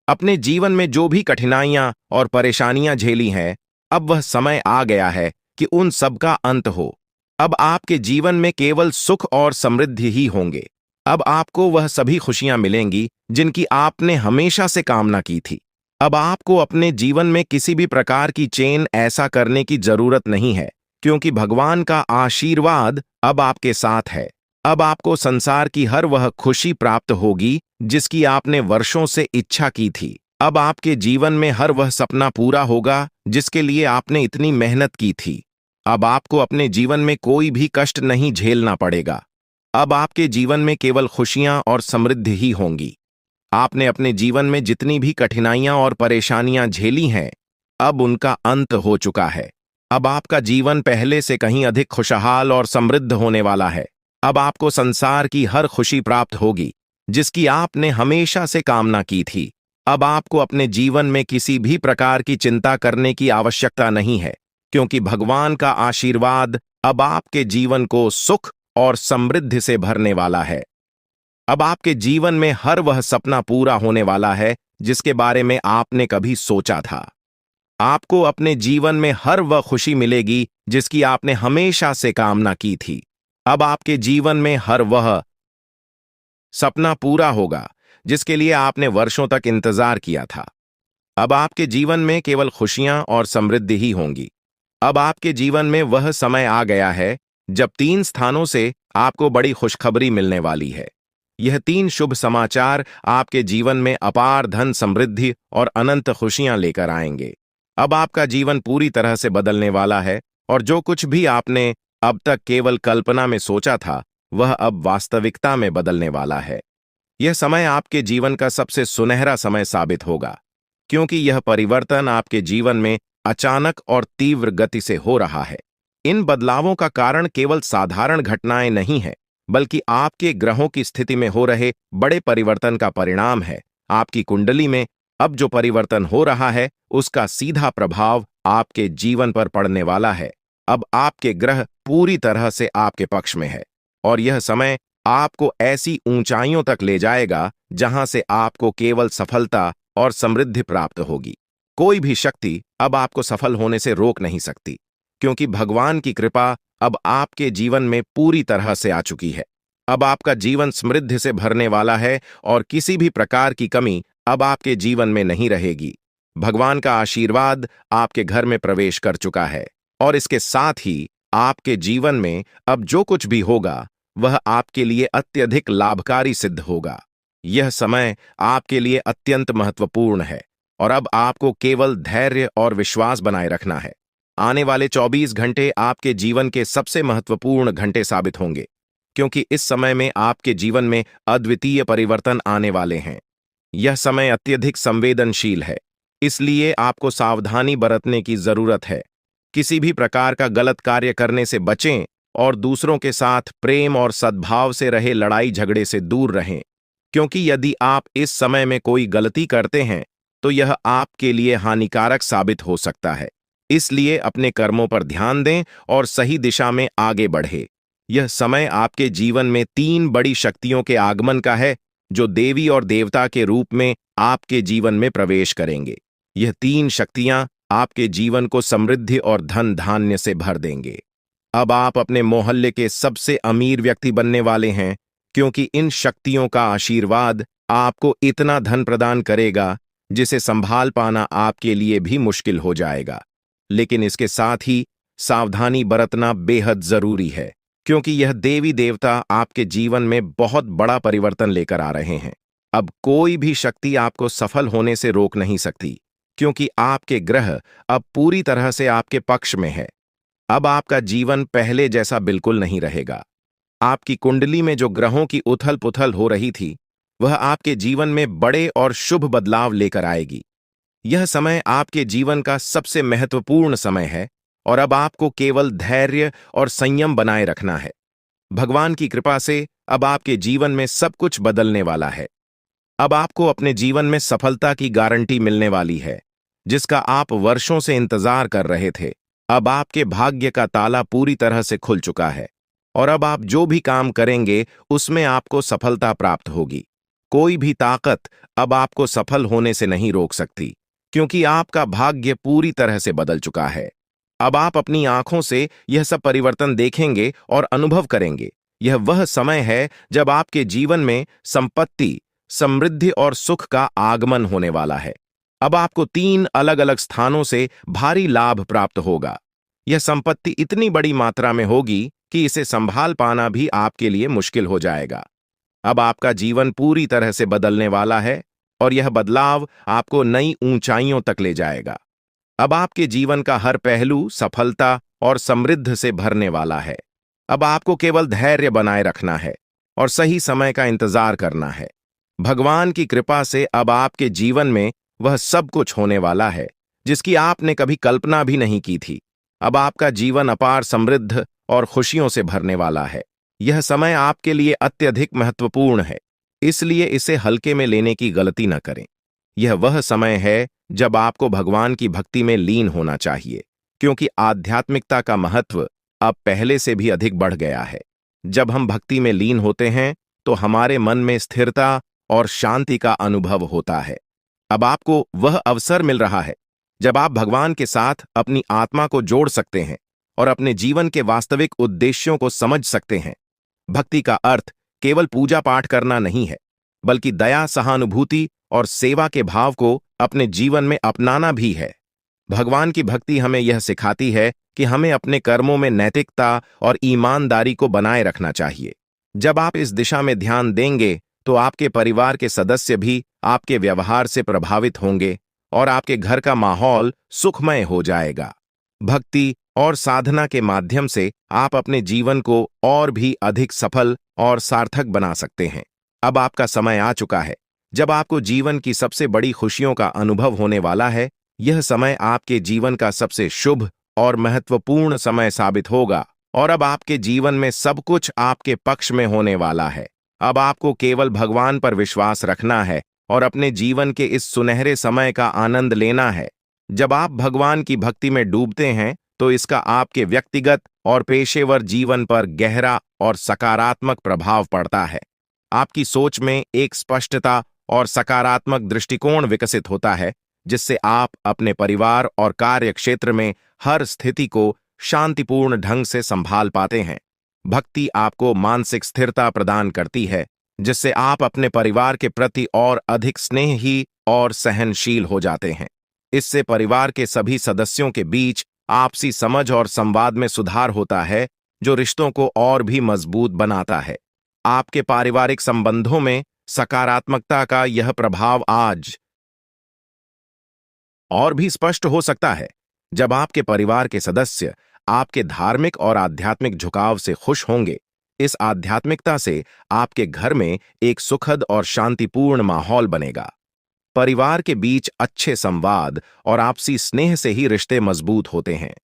अपने जीवन में जो भी कठिनाइयां और परेशानियां झेली हैं, अब वह समय आ गया है कि उन सब का अंत हो। अब आपके जीवन में केवल सुख और समृद्धि ही होंगे। अब आपको वह सभी खुशियां मिलेंगी जिनकी आपने हमेशा से कामना की थी। अब आपको अपने जीवन में किसी भी प्रकार की चेन ऐसा करने की जरूरत नहीं है, क्योंकि भगवान का आशीर्वाद अब आपके साथ है। अब आपको संसार की हर वह खुशी प्राप्त होगी जिसकी आपने वर्षों से इच्छा की थी। अब आपके जीवन में हर वह सपना पूरा होगा जिसके लिए आपने इतनी मेहनत की थी। अब आपको अपने जीवन में कोई भी कष्ट नहीं झेलना पड़ेगा। अब आपके जीवन में केवल खुशियां और समृद्धि ही होंगी। आपने अपने जीवन में जितनी भी कठिनाइयां और परेशानियां झेली हैं, अब उनका अंत हो चुका है। अब आपका जीवन पहले से कहीं अधिक खुशहाल और समृद्ध होने वाला है। अब आपको संसार की हर खुशी प्राप्त होगी जिसकी आपने हमेशा से कामना की थी। अब आपको अपने जीवन में किसी भी प्रकार की चिंता करने की आवश्यकता नहीं है, क्योंकि भगवान का आशीर्वाद अब आपके जीवन को सुख और समृद्धि से भरने वाला है। अब आपके जीवन में हर वह सपना पूरा होने वाला है जिसके बारे में आपने कभी सोचा था। आपको अपने जीवन में हर वह खुशी मिलेगी जिसकी आपने हमेशा से कामना की थी। अब आपके जीवन में हर वह सपना पूरा होगा जिसके लिए आपने वर्षों तक इंतजार किया था। अब आपके जीवन में केवल खुशियां और समृद्धि ही होंगी। अब आपके जीवन में वह समय आ गया है जब 3 स्थानों से आपको बड़ी खुशखबरी मिलने वाली है। यह 3 शुभ समाचार आपके जीवन में अपार धन, समृद्धि और अनंत खुशियां लेकर आएंगे। अब आपका जीवन पूरी तरह से बदलने वाला है, और जो कुछ भी आपने अब तक केवल कल्पना में सोचा था, वह अब वास्तविकता में बदलने वाला है। यह समय आपके जीवन का सबसे सुनहरा समय साबित होगा, क्योंकि यह परिवर्तन आपके जीवन में अचानक और तीव्र गति से हो रहा है। इन बदलावों का कारण केवल साधारण घटनाएं नहीं है, बल्कि आपके ग्रहों की स्थिति में हो रहे बड़े परिवर्तन का परिणाम है। आपकी कुंडली में अब जो परिवर्तन हो रहा है, उसका सीधा प्रभाव आपके जीवन पर पड़ने वाला है। अब आपके ग्रह पूरी तरह से आपके पक्ष में है और यह समय आपको ऐसी ऊंचाइयों तक ले जाएगा जहां से आपको केवल सफलता और समृद्धि प्राप्त होगी। कोई भी शक्ति अब आपको सफल होने से रोक नहीं सकती, क्योंकि भगवान की कृपा अब आपके जीवन में पूरी तरह से आ चुकी है। अब आपका जीवन समृद्धि से भरने वाला है और किसी भी प्रकार की कमी अब आपके जीवन में नहीं रहेगी। भगवान का आशीर्वाद आपके घर में प्रवेश कर चुका है और इसके साथ ही आपके जीवन में अब जो कुछ भी होगा वह आपके लिए अत्यधिक लाभकारी सिद्ध होगा। यह समय आपके लिए अत्यंत महत्वपूर्ण है और अब आपको केवल धैर्य और विश्वास बनाए रखना है। आने वाले 24 घंटे आपके जीवन के सबसे महत्वपूर्ण घंटे साबित होंगे, क्योंकि इस समय में आपके जीवन में अद्वितीय परिवर्तन आने वाले हैं। यह समय अत्यधिक संवेदनशील है, इसलिए आपको सावधानी बरतने की जरूरत है। किसी भी प्रकार का गलत कार्य करने से बचें और दूसरों के साथ प्रेम और सद्भाव से रहे लड़ाई झगड़े से दूर रहें, क्योंकि यदि आप इस समय में कोई गलती करते हैं तो यह आपके लिए हानिकारक साबित हो सकता है। इसलिए अपने कर्मों पर ध्यान दें और सही दिशा में आगे बढ़े। यह समय आपके जीवन में 3 बड़ी शक्तियों के आगमन का है, जो देवी और देवता के रूप में आपके जीवन में प्रवेश करेंगे। यह 3 शक्तियां आपके जीवन को समृद्धि और धन धान्य से भर देंगे। अब आप अपने मोहल्ले के सबसे अमीर व्यक्ति बनने वाले हैं, क्योंकि इन शक्तियों का आशीर्वाद आपको इतना धन प्रदान करेगा जिसे संभाल पाना आपके लिए भी मुश्किल हो जाएगा। लेकिन इसके साथ ही सावधानी बरतना बेहद जरूरी है, क्योंकि यह देवी देवता आपके जीवन में बहुत बड़ा परिवर्तन लेकर आ रहे हैं। अब कोई भी शक्ति आपको सफल होने से रोक नहीं सकती, क्योंकि आपके ग्रह अब पूरी तरह से आपके पक्ष में है। अब आपका जीवन पहले जैसा बिल्कुल नहीं रहेगा। आपकी कुंडली में जो ग्रहों की उथल पुथल हो रही थी, वह आपके जीवन में बड़े और शुभ बदलाव लेकर आएगी। यह समय आपके जीवन का सबसे महत्वपूर्ण समय है और अब आपको केवल धैर्य और संयम बनाए रखना है। भगवान की कृपा से अब आपके जीवन में सब कुछ बदलने वाला है। अब आपको अपने जीवन में सफलता की गारंटी मिलने वाली है, जिसका आप वर्षों से इंतजार कर रहे थे। अब आपके भाग्य का ताला पूरी तरह से खुल चुका है और अब आप जो भी काम करेंगे उसमें आपको सफलता प्राप्त होगी। कोई भी ताकत अब आपको सफल होने से नहीं रोक सकती, क्योंकि आपका भाग्य पूरी तरह से बदल चुका है। अब आप अपनी आंखों से यह सब परिवर्तन देखेंगे और अनुभव करेंगे। यह वह समय है जब आपके जीवन में संपत्ति, समृद्धि और सुख का आगमन होने वाला है। अब आपको 3 अलग अलग स्थानों से भारी लाभ प्राप्त होगा। यह संपत्ति इतनी बड़ी मात्रा में होगी कि इसे संभाल पाना भी आपके लिए मुश्किल हो जाएगा। अब आपका जीवन पूरी तरह से बदलने वाला है और यह बदलाव आपको नई ऊंचाइयों तक ले जाएगा। अब आपके जीवन का हर पहलू सफलता और समृद्धि से भरने वाला है। अब आपको केवल धैर्य बनाए रखना है और सही समय का इंतजार करना है। भगवान की कृपा से अब आपके जीवन में वह सब कुछ होने वाला है जिसकी आपने कभी कल्पना भी नहीं की थी। अब आपका जीवन अपार समृद्ध और खुशियों से भरने वाला है। यह समय आपके लिए अत्यधिक महत्वपूर्ण है, इसलिए इसे हल्के में लेने की गलती न करें। यह वह समय है जब आपको भगवान की भक्ति में लीन होना चाहिए, क्योंकि आध्यात्मिकता का महत्व अब पहले से भी अधिक बढ़ गया है। जब हम भक्ति में लीन होते हैं तो हमारे मन में स्थिरता और शांति का अनुभव होता है। अब आपको वह अवसर मिल रहा है जब आप भगवान के साथ अपनी आत्मा को जोड़ सकते हैं और अपने जीवन के वास्तविक उद्देश्यों को समझ सकते हैं। भक्ति का अर्थ केवल पूजा पाठ करना नहीं है, बल्कि दया, सहानुभूति और सेवा के भाव को अपने जीवन में अपनाना भी है। भगवान की भक्ति हमें यह सिखाती है कि हमें अपने कर्मों में नैतिकता और ईमानदारी को बनाए रखना चाहिए। जब आप इस दिशा में ध्यान देंगे तो आपके परिवार के सदस्य भी आपके व्यवहार से प्रभावित होंगे और आपके घर का माहौल सुखमय हो जाएगा। भक्ति और साधना के माध्यम से आप अपने जीवन को और भी अधिक सफल और सार्थक बना सकते हैं। अब आपका समय आ चुका है जब आपको जीवन की सबसे बड़ी खुशियों का अनुभव होने वाला है। यह समय आपके जीवन का सबसे शुभ और महत्वपूर्ण समय साबित होगा और अब आपके जीवन में सब कुछ आपके पक्ष में होने वाला है। अब आपको केवल भगवान पर विश्वास रखना है और अपने जीवन के इस सुनहरे समय का आनंद लेना है। जब आप भगवान की भक्ति में डूबते हैं तो इसका आपके व्यक्तिगत और पेशेवर जीवन पर गहरा और सकारात्मक प्रभाव पड़ता है। आपकी सोच में एक स्पष्टता और सकारात्मक दृष्टिकोण विकसित होता है, जिससे आप अपने परिवार और कार्य क्षेत्र में हर स्थिति को शांतिपूर्ण ढंग से संभाल पाते हैं। भक्ति आपको मानसिक स्थिरता प्रदान करती है, जिससे आप अपने परिवार के प्रति और अधिक स्नेही और सहनशील हो जाते हैं। इससे परिवार के सभी सदस्यों के बीच आपसी समझ और संवाद में सुधार होता है, जो रिश्तों को और भी मजबूत बनाता है। आपके पारिवारिक संबंधों में सकारात्मकता का यह प्रभाव आज और भी स्पष्ट हो सकता है, जब आपके परिवार के सदस्य आपके धार्मिक और आध्यात्मिक झुकाव से खुश होंगे। इस आध्यात्मिकता से आपके घर में एक सुखद और शांतिपूर्ण माहौल बनेगा। परिवार के बीच अच्छे संवाद और आपसी स्नेह से ही रिश्ते मजबूत होते हैं,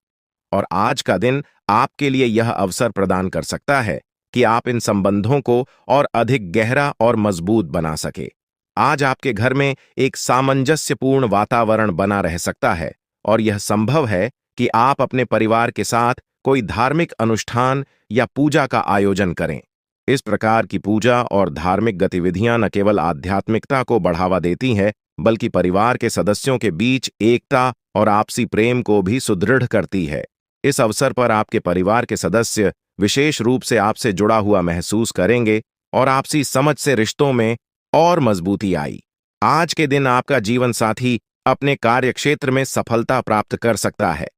और आज का दिन आपके लिए यह अवसर प्रदान कर सकता है कि आप इन संबंधों को और अधिक गहरा और मजबूत बना सके। आज आपके घर में एक सामंजस्यपूर्ण वातावरण बना रह सकता है, और यह संभव है कि आप अपने परिवार के साथ कोई धार्मिक अनुष्ठान या पूजा का आयोजन करें। इस प्रकार की पूजा और धार्मिक गतिविधियां न केवल आध्यात्मिकता को बढ़ावा देती है, बल्कि परिवार के सदस्यों के बीच एकता और आपसी प्रेम को भी सुदृढ़ करती है। इस अवसर पर आपके परिवार के सदस्य विशेष रूप से आपसे जुड़ा हुआ महसूस करेंगे और आपसी समझ से रिश्तों में और मजबूती आई। आज के दिन आपका जीवन साथी अपने कार्यक्षेत्र में सफलता प्राप्त कर सकता है।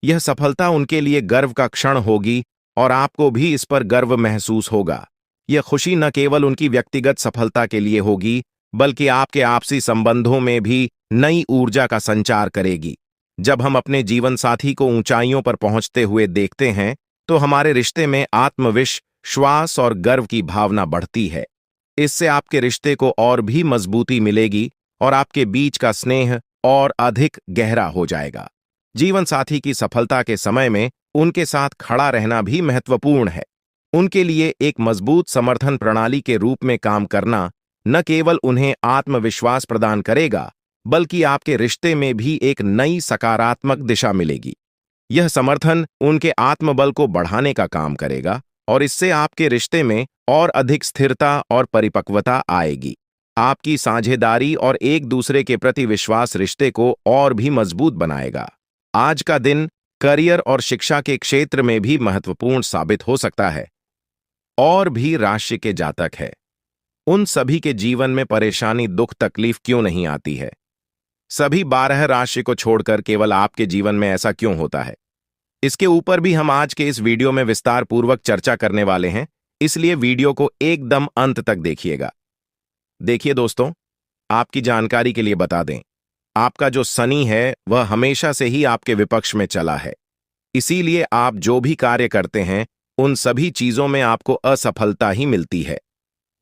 यह सफलता उनके लिए गर्व का क्षण होगी और आपको भी इस पर गर्व महसूस होगा। यह खुशी न केवल उनकी व्यक्तिगत सफलता के लिए होगी, बल्कि आपके आपसी संबंधों में भी नई ऊर्जा का संचार करेगी। जब हम अपने जीवन साथी को ऊंचाइयों पर पहुंचते हुए देखते हैं, तो हमारे रिश्ते में आत्मविश्वास और गर्व की भावना बढ़ती है। इससे आपके रिश्ते को और भी मजबूती मिलेगी और आपके बीच का स्नेह और अधिक गहरा हो जाएगा। जीवन साथी की सफलता के समय में उनके साथ खड़ा रहना भी महत्वपूर्ण है। उनके लिए एक मजबूत समर्थन प्रणाली के रूप में काम करना न केवल उन्हें आत्मविश्वास प्रदान करेगा, बल्कि आपके रिश्ते में भी एक नई सकारात्मक दिशा मिलेगी। यह समर्थन उनके आत्मबल को बढ़ाने का काम करेगा और इससे आपके रिश्ते में और अधिक स्थिरता और परिपक्वता आएगी। आपकी साझेदारी और एक दूसरे के प्रति विश्वास रिश्ते को और भी मजबूत बनाएगा। आज का दिन करियर और शिक्षा के क्षेत्र में भी महत्वपूर्ण साबित हो सकता है। और भी राशि के जातक है, उन सभी के जीवन में परेशानी, दुख, तकलीफ क्यों नहीं आती है? सभी 12 राशि को छोड़कर केवल आपके जीवन में ऐसा क्यों होता है? इसके ऊपर भी हम आज के इस वीडियो में विस्तार पूर्वक चर्चा करने वाले हैं, इसलिए वीडियो को एकदम अंत तक देखिएगा। देखिए दोस्तों, आपकी जानकारी के लिए बता दें, आपका जो शनि है वह हमेशा से ही आपके विपक्ष में चला है। इसीलिए आप जो भी कार्य करते हैं उन सभी चीजों में आपको असफलता ही मिलती है।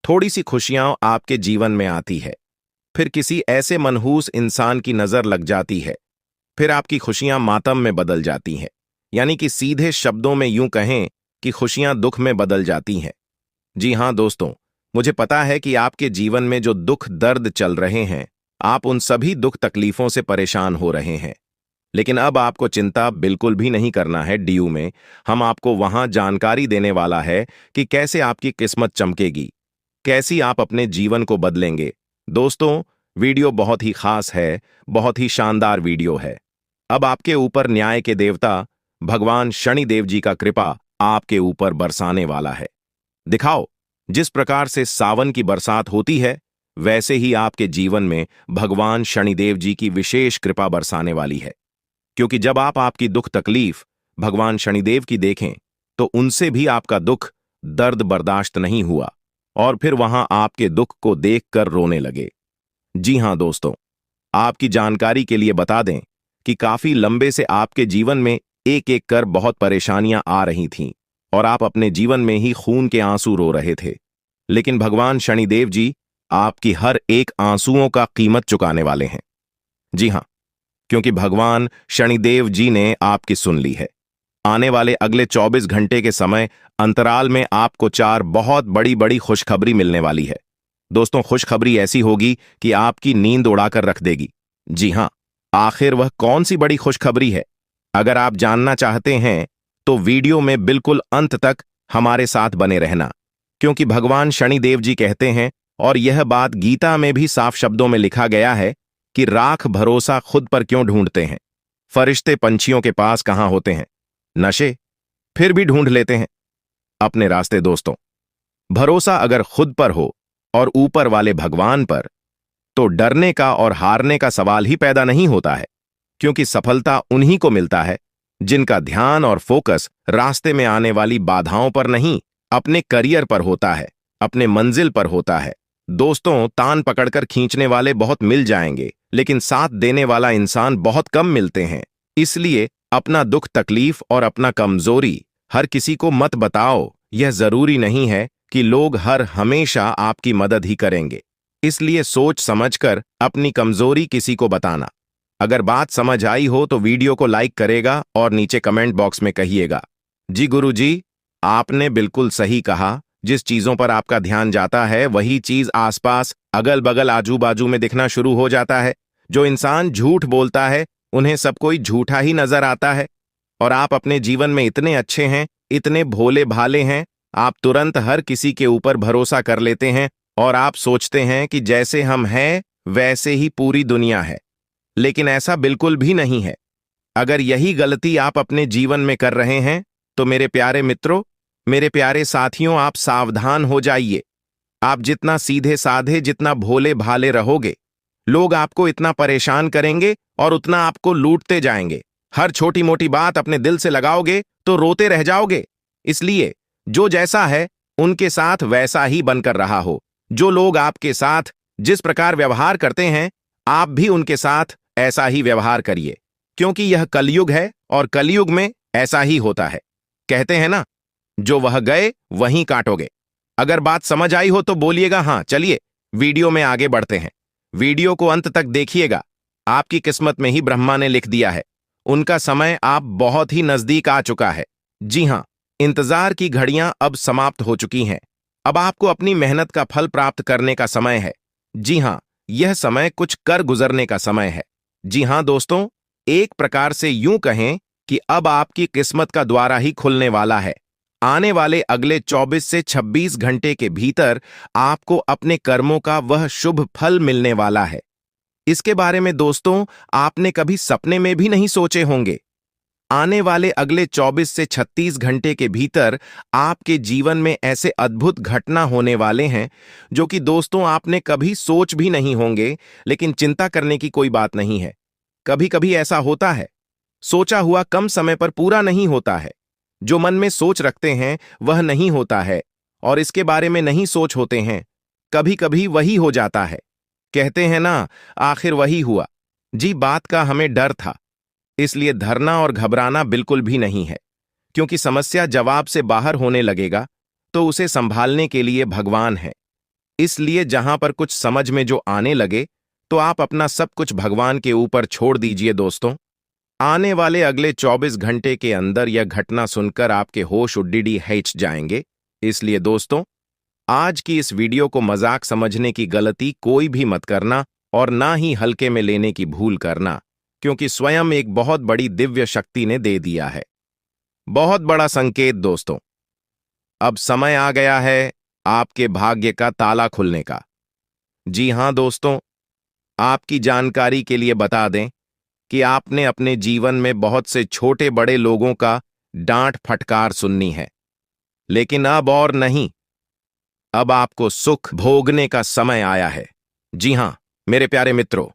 थोड़ी सी खुशियां आपके जीवन में आती है, फिर किसी ऐसे मनहूस इंसान की नजर लग जाती है, फिर आपकी खुशियां मातम में बदल जाती हैं। यानी कि सीधे शब्दों में यूं कहें कि खुशियां दुख में बदल जाती हैं। जी हां दोस्तों, मुझे पता है कि आपके जीवन में जो दुख दर्द चल रहे हैं, आप उन सभी दुख तकलीफों से परेशान हो रहे हैं। लेकिन अब आपको चिंता बिल्कुल भी नहीं करना है। डीयू में हम आपको वहां जानकारी देने वाला है कि कैसे आपकी किस्मत चमकेगी, कैसी आप अपने जीवन को बदलेंगे। दोस्तों, वीडियो बहुत ही खास है, बहुत ही शानदार वीडियो है। अब आपके ऊपर न्याय के देवता भगवान शनिदेव जी का कृपा आपके ऊपर बरसाने वाला है। दिखाओ, जिस प्रकार से सावन की बरसात होती है, वैसे ही आपके जीवन में भगवान शनिदेव जी की विशेष कृपा बरसाने वाली है। क्योंकि जब आप आपकी दुख तकलीफ भगवान शनिदेव की देखें, तो उनसे भी आपका दुख दर्द बर्दाश्त नहीं हुआ और फिर वहां आपके दुख को देखकर रोने लगे। जी हां दोस्तों, आपकी जानकारी के लिए बता दें कि काफी लंबे से आपके जीवन में एक एक कर बहुत परेशानियां आ रही थीं और आप अपने जीवन में ही खून के आंसू रो रहे थे। लेकिन भगवान शनिदेव जी आपकी हर एक आंसुओं का कीमत चुकाने वाले हैं। जी हां, क्योंकि भगवान शनिदेव जी ने आपकी सुन ली है। आने वाले अगले 24 घंटे के समय अंतराल में आपको 4 बहुत बड़ी बड़ी खुशखबरी मिलने वाली है। दोस्तों, खुशखबरी ऐसी होगी कि आपकी नींद उड़ाकर रख देगी। जी हां, आखिर वह कौन सी बड़ी खुशखबरी है? अगर आप जानना चाहते हैं तो वीडियो में बिल्कुल अंत तक हमारे साथ बने रहना, क्योंकि भगवान शनिदेव जी कहते हैं, और यह बात गीता में भी साफ शब्दों में लिखा गया है कि राख भरोसा खुद पर क्यों ढूंढते हैं? फरिश्ते पंछियों के पास कहां होते हैं? नशे फिर भी ढूंढ लेते हैं अपने रास्ते। दोस्तों, भरोसा अगर खुद पर हो और ऊपर वाले भगवान पर, तो डरने का और हारने का सवाल ही पैदा नहीं होता है, क्योंकि सफलता उन्हीं को मिलता है जिनका ध्यान और फोकस रास्ते में आने वाली बाधाओं पर नहीं, अपने करियर पर होता है, अपने मंजिल पर होता है। दोस्तों, तान पकड़कर खींचने वाले बहुत मिल जाएंगे, लेकिन साथ देने वाला इंसान बहुत कम मिलते हैं। इसलिए अपना दुख तकलीफ और अपना कमजोरी हर किसी को मत बताओ। यह जरूरी नहीं है कि लोग हर हमेशा आपकी मदद ही करेंगे। इसलिए सोच समझकर अपनी कमजोरी किसी को बताना। अगर बात समझ आई हो तो वीडियो को लाइक करेगा और नीचे कमेंट बॉक्स में कहिएगा, जी गुरुजी, आपने बिल्कुल सही कहा। जिस चीजों पर आपका ध्यान जाता है वही चीज आसपास अगल बगल आजू बाजू में दिखना शुरू हो जाता है। जो इंसान झूठ बोलता है उन्हें सब कोई झूठा ही नजर आता है। और आप अपने जीवन में इतने अच्छे हैं, इतने भोले भाले हैं, आप तुरंत हर किसी के ऊपर भरोसा कर लेते हैं और आप सोचते हैं कि जैसे हम हैं वैसे ही पूरी दुनिया है। लेकिन ऐसा बिल्कुल भी नहीं है। अगर यही गलती आप अपने जीवन में कर रहे हैं तो मेरे प्यारे मित्रों, मेरे प्यारे साथियों, आप सावधान हो जाइए। आप जितना सीधे साधे, जितना भोले भाले रहोगे, लोग आपको इतना परेशान करेंगे और उतना आपको लूटते जाएंगे। हर छोटी मोटी बात अपने दिल से लगाओगे तो रोते रह जाओगे। इसलिए जो जैसा है उनके साथ वैसा ही बनकर रहा हो। जो लोग आपके साथ जिस प्रकार व्यवहार करते हैं, आप भी उनके साथ ऐसा ही व्यवहार करिए, क्योंकि यह कलयुग है और कलयुग में ऐसा ही होता है। कहते हैं ना, जो वह गए वहीं काटोगे। अगर बात समझ आई हो तो बोलिएगा हाँ। चलिए वीडियो में आगे बढ़ते हैं। वीडियो को अंत तक देखिएगा। आपकी किस्मत में ही ब्रह्मा ने लिख दिया है, उनका समय आप बहुत ही नजदीक आ चुका है। जी हां, इंतजार की घड़ियां अब समाप्त हो चुकी हैं। अब आपको अपनी मेहनत का फल प्राप्त करने का समय है। जी हां, यह समय कुछ कर गुजरने का समय है। जी हां दोस्तों, एक प्रकार से यूं कहें कि अब आपकी किस्मत का द्वारा ही खुलने वाला है। आने वाले अगले 24 से 26 घंटे के भीतर आपको अपने कर्मों का वह शुभ फल मिलने वाला है। इसके बारे में दोस्तों आपने कभी सपने में भी नहीं सोचे होंगे। आने वाले अगले 24 से 36 घंटे के भीतर आपके जीवन में ऐसे अद्भुत घटना होने वाले हैं जो कि दोस्तों आपने कभी सोच भी नहीं होंगे। लेकिन चिंता करने की कोई बात नहीं है। कभी कभी ऐसा होता है, सोचा हुआ कम समय पर पूरा नहीं होता है। जो मन में सोच रखते हैं वह नहीं होता है, और इसके बारे में नहीं सोच होते हैं, कभी कभी वही हो जाता है। कहते हैं ना, आखिर वही हुआ। जी, बात का हमें डर था, इसलिए धरना और घबराना बिल्कुल भी नहीं है, क्योंकि समस्या जवाब से बाहर होने लगेगा तो उसे संभालने के लिए भगवान है। इसलिए जहां पर कुछ समझ में जो आने लगे तो आप अपना सब कुछ भगवान के ऊपर छोड़ दीजिए। दोस्तों, आने वाले अगले 24 घंटे के अंदर यह घटना सुनकर आपके होश उड्डी हैच जाएंगे। इसलिए दोस्तों, आज की इस वीडियो को मजाक समझने की गलती कोई भी मत करना और ना ही हल्के में लेने की भूल करना, क्योंकि स्वयं एक बहुत बड़ी दिव्य शक्ति ने दे दिया है। बहुत बड़ा संकेत दोस्तों। अब समय आ गया है आपके भाग्य का ताला खुलने का। जी हां दोस्तों, आपकी जानकारी के लिए बता दें कि आपने अपने जीवन में बहुत से छोटे बड़े लोगों का डांट फटकार सुननी है, लेकिन अब और नहीं। अब आपको सुख भोगने का समय आया है। जी हां मेरे प्यारे मित्रों,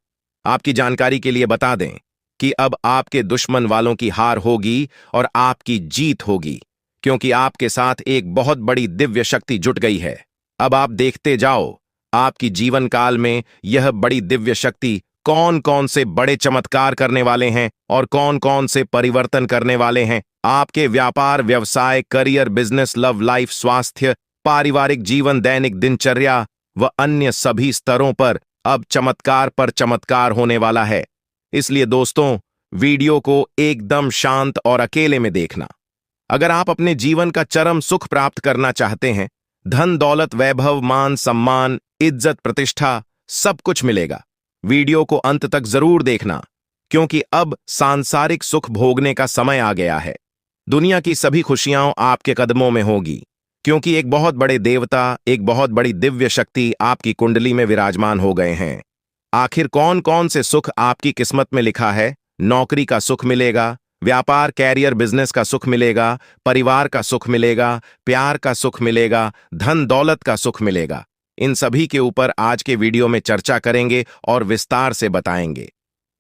आपकी जानकारी के लिए बता दें कि अब आपके दुश्मन वालों की हार होगी और आपकी जीत होगी, क्योंकि आपके साथ एक बहुत बड़ी दिव्य शक्ति जुट गई है। अब आप देखते जाओ आपकी जीवन काल में यह बड़ी दिव्य शक्ति कौन कौन से बड़े चमत्कार करने वाले हैं और कौन कौन से परिवर्तन करने वाले हैं। आपके व्यापार, व्यवसाय, करियर, बिजनेस, लव लाइफ, स्वास्थ्य, पारिवारिक जीवन, दैनिक दिनचर्या व अन्य सभी स्तरों पर अब चमत्कार पर चमत्कार होने वाला है। इसलिए दोस्तों, वीडियो को एकदम शांत और अकेले में देखना। अगर आप अपने जीवन का चरम सुख प्राप्त करना चाहते हैं, धन दौलत वैभव मान सम्मान इज्जत प्रतिष्ठा सब कुछ मिलेगा। वीडियो को अंत तक जरूर देखना, क्योंकि अब सांसारिक सुख भोगने का समय आ गया है। दुनिया की सभी खुशियां आपके कदमों में होगी, क्योंकि एक बहुत बड़े देवता, एक बहुत बड़ी दिव्य शक्ति आपकी कुंडली में विराजमान हो गए हैं। आखिर कौन कौन से सुख आपकी किस्मत में लिखा है? नौकरी का सुख मिलेगा, व्यापार कैरियर बिजनेस का सुख मिलेगा, परिवार का सुख मिलेगा, प्यार का सुख मिलेगा, धन दौलत का सुख मिलेगा। इन सभी के ऊपर आज के वीडियो में चर्चा करेंगे और विस्तार से बताएंगे।